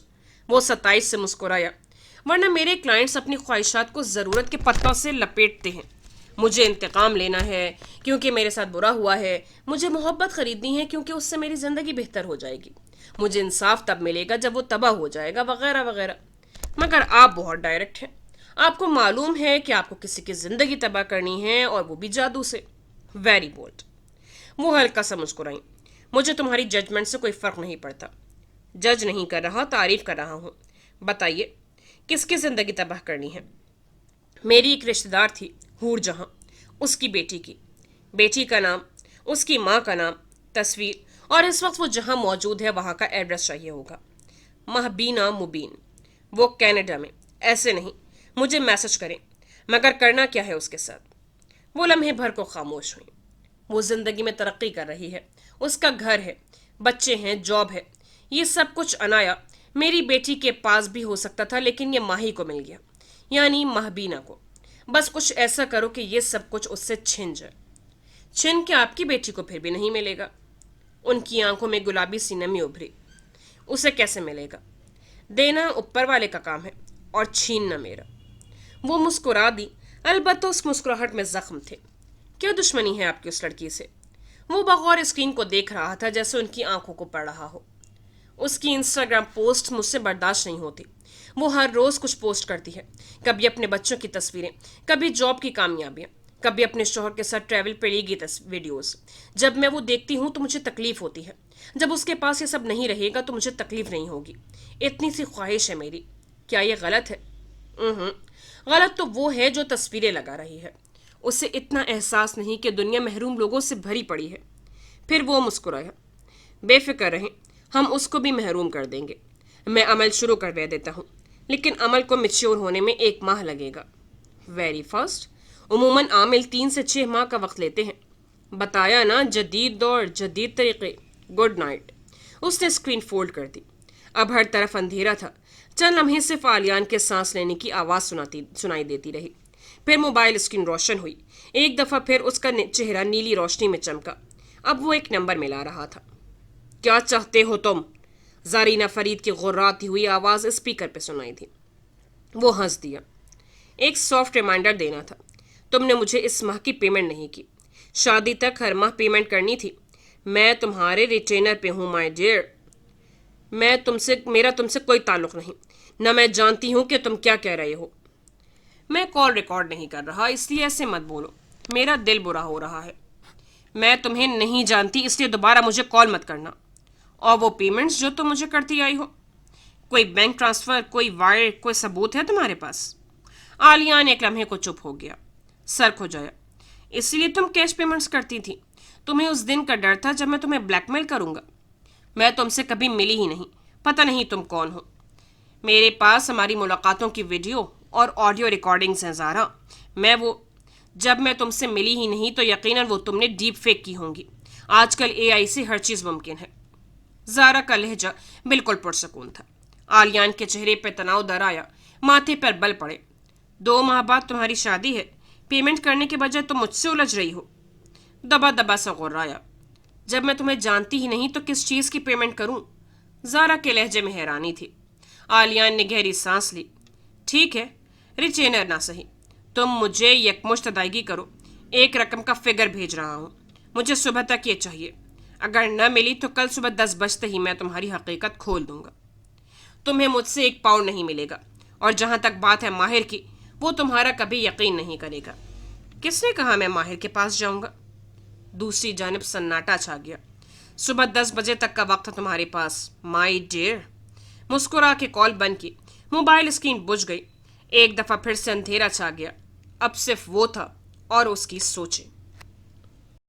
वो 27 से मुस्कुराया। वरना मेरे क्लाइंट्स अपनी ख्वाहिशात को ज़रूरत के पत्तों से लपेटते हैं। मुझे इंतकाम लेना है क्योंकि मेरे साथ बुरा हुआ है। मुझे मोहब्बत ख़रीदनी है क्योंकि उससे मेरी ज़िंदगी बेहतर हो जाएगी। मुझे इंसाफ तब मिलेगा जब वो तबाह हो जाएगा, वगैरह वगैरह। मगर आप बहुत डायरेक्ट हैं। आपको मालूम है कि आपको किसी की ज़िंदगी तबाह करनी है, और वो भी जादू से। Very bold. وہ ہلکا سا مسکرائی. مجھے تمہاری ججمنٹ سے کوئی فرق نہیں پڑتا. جج نہیں کر رہا, تعریف کر رہا ہوں. بتائیے کس کی زندگی تباہ کرنی ہے؟ میری ایک رشتہ دار تھی, حور جہاں, اس کی بیٹی کی. بیٹی کا نام, اس کی ماں کا نام, تصویر, اور اس وقت وہ جہاں موجود ہے وہاں کا ایڈریس چاہیے ہوگا. مہبینہ مبین. وہ کینیڈا میں. ایسے نہیں, مجھے میسج کریں. مگر کرنا کیا ہے اس کے ساتھ؟ وہ لمحے بھر کو خاموش ہوئی. وہ زندگی میں ترقی کر رہی ہے, اس کا گھر ہے, بچے ہیں, جاب ہے. یہ سب کچھ انایا میری بیٹی کے پاس بھی ہو سکتا تھا, لیکن یہ ماہی کو مل گیا, یعنی مہبینہ کو. بس کچھ ایسا کرو کہ یہ سب کچھ اس سے چھن جائے. چھن کے آپ کی بیٹی کو پھر بھی نہیں ملے گا. ان کی آنکھوں میں گلابی سی نمی ابھری. اسے کیسے ملے گا؟ دینا اوپر والے کا کام ہے اور چھیننا میرا. وہ مسکرا دی, البتہ اس مسکراہٹ میں زخم تھے. کیا دشمنی ہے آپ کی اس لڑکی سے؟ وہ بغور اسکرین کو دیکھ رہا تھا جیسے ان کی آنکھوں کو پڑھ رہا ہو. اس کی انسٹاگرام پوسٹ مجھ سے برداشت نہیں ہوتی. وہ ہر روز کچھ پوسٹ کرتی ہے, کبھی اپنے بچوں کی تصویریں, کبھی جاب کی کامیابیاں, کبھی اپنے شوہر کے ساتھ ٹریول پہ لی گئی ویڈیوز. جب میں وہ دیکھتی ہوں تو مجھے تکلیف ہوتی ہے. جب اس کے پاس یہ سب نہیں رہے گا تو مجھے تکلیف نہیں ہوگی. اتنی سی خواہش ہے میری. کیا یہ غلط ہے؟ غلط تو وہ ہے جو تصویریں لگا رہی ہے. اسے اتنا احساس نہیں کہ دنیا محروم لوگوں سے بھری پڑی ہے. پھر وہ مسکرایا. بے فکر رہیں, ہم اس کو بھی محروم کر دیں گے. میں عمل شروع کروا دیتا ہوں, لیکن عمل کو میچور ہونے میں 1 ماہ لگے گا. Very fast. عموماً عامل 3 سے 6 ماہ کا وقت لیتے ہیں. بتایا نا, جدید دور, جدید طریقے. Good night. اس نے اسکرین فولڈ کر دی. اب ہر طرف اندھیرا تھا. چند لمحے صرف آلیان کے سانس لینے کی آواز سنائی دیتی رہی. پھر موبائل اسکرین روشن ہوئی. ایک دفعہ پھر اس کا چہرہ نیلی روشنی میں چمکا. اب وہ ایک نمبر ملا رہا تھا. کیا چاہتے ہو تم؟ زارینہ فرید کی غراتی ہوئی آواز اسپیکر پہ سنائی تھی. وہ ہنس دیا. ایک سافٹ ریمائنڈر دینا تھا. تم نے مجھے اس ماہ کی پیمنٹ نہیں کی. شادی تک ہر ماہ پیمنٹ کرنی تھی. میں تمہارے ریٹینر پہ ہوں مائی ڈیئر. میرا تم سے کوئی تعلق نہیں. نہ میں جانتی ہوں کہ تم کیا کہہ رہے ہو. میں کال ریکارڈ نہیں کر رہا, اس لیے ایسے مت بولو. میرا دل برا ہو رہا ہے. میں تمہیں نہیں جانتی, اس لیے دوبارہ مجھے کال مت کرنا. اور وہ پیمنٹس جو تم مجھے کرتی آئی ہو, کوئی بینک ٹرانسفر, کوئی وائر, کوئی ثبوت ہے تمہارے پاس؟ آلیان ایک لمحے کو چپ ہو گیا, سر کھجایا. اس لیے تم کیش پیمنٹس کرتی تھی. تمہیں اس دن کا ڈر تھا جب میں تمہیں بلیک میل کروں گا. میں تم سے کبھی ملی ہی نہیں, پتہ نہیں تم کون ہو. میرے پاس ہماری ملاقاتوں کی ویڈیو اور آڈیو ریکارڈنگز ہیں زارا. جب میں تم سے ملی ہی نہیں تو یقیناً وہ تم نے ڈیپ فیک کی ہوں گی. آج کل AI سے ہر چیز ممکن ہے. زارا کا لہجہ بالکل پرسکون تھا. آلیان کے چہرے پہ تناؤ در آیا, ماتھے پر بل پڑے. 2 ماہ بعد تمہاری شادی ہے, پیمنٹ کرنے کے بجائے تم مجھ سے الجھ رہی ہو. دبا دبا سا غرایا. جب میں تمہیں جانتی ہی نہیں تو کس چیز کی پیمنٹ کروں؟ زارا کے لہجے میں حیرانی تھی. آلیان نے گہری سانس لی. ٹھیک ہے, ریٹینر نہ صحیح, تم مجھے یکمشت ادائیگی کرو. ایک رقم کا فگر بھیج رہا ہوں. مجھے صبح تک یہ چاہیے. اگر نہ ملی تو کل صبح 10 بجتے ہی میں تمہاری حقیقت کھول دوں گا. تمہیں مجھ سے 1 پاؤنڈ نہیں ملے گا. اور جہاں تک بات ہے ماہر کی, وہ تمہارا کبھی یقین نہیں کرے گا. کس نے کہا میں ماہر کے پاس جاؤں گا؟ دوسری جانب سناٹا چھا گیا. صبح 10 بجے تک کا وقت تھا تمہارے پاس مائی ڈیئر. مسکرا کے کال بند کی. موبائل اسکرین بجھ گئی. ایک دفعہ پھر سے اندھیرا چھا گیا. اب صرف وہ تھا اور اس کی سوچیں.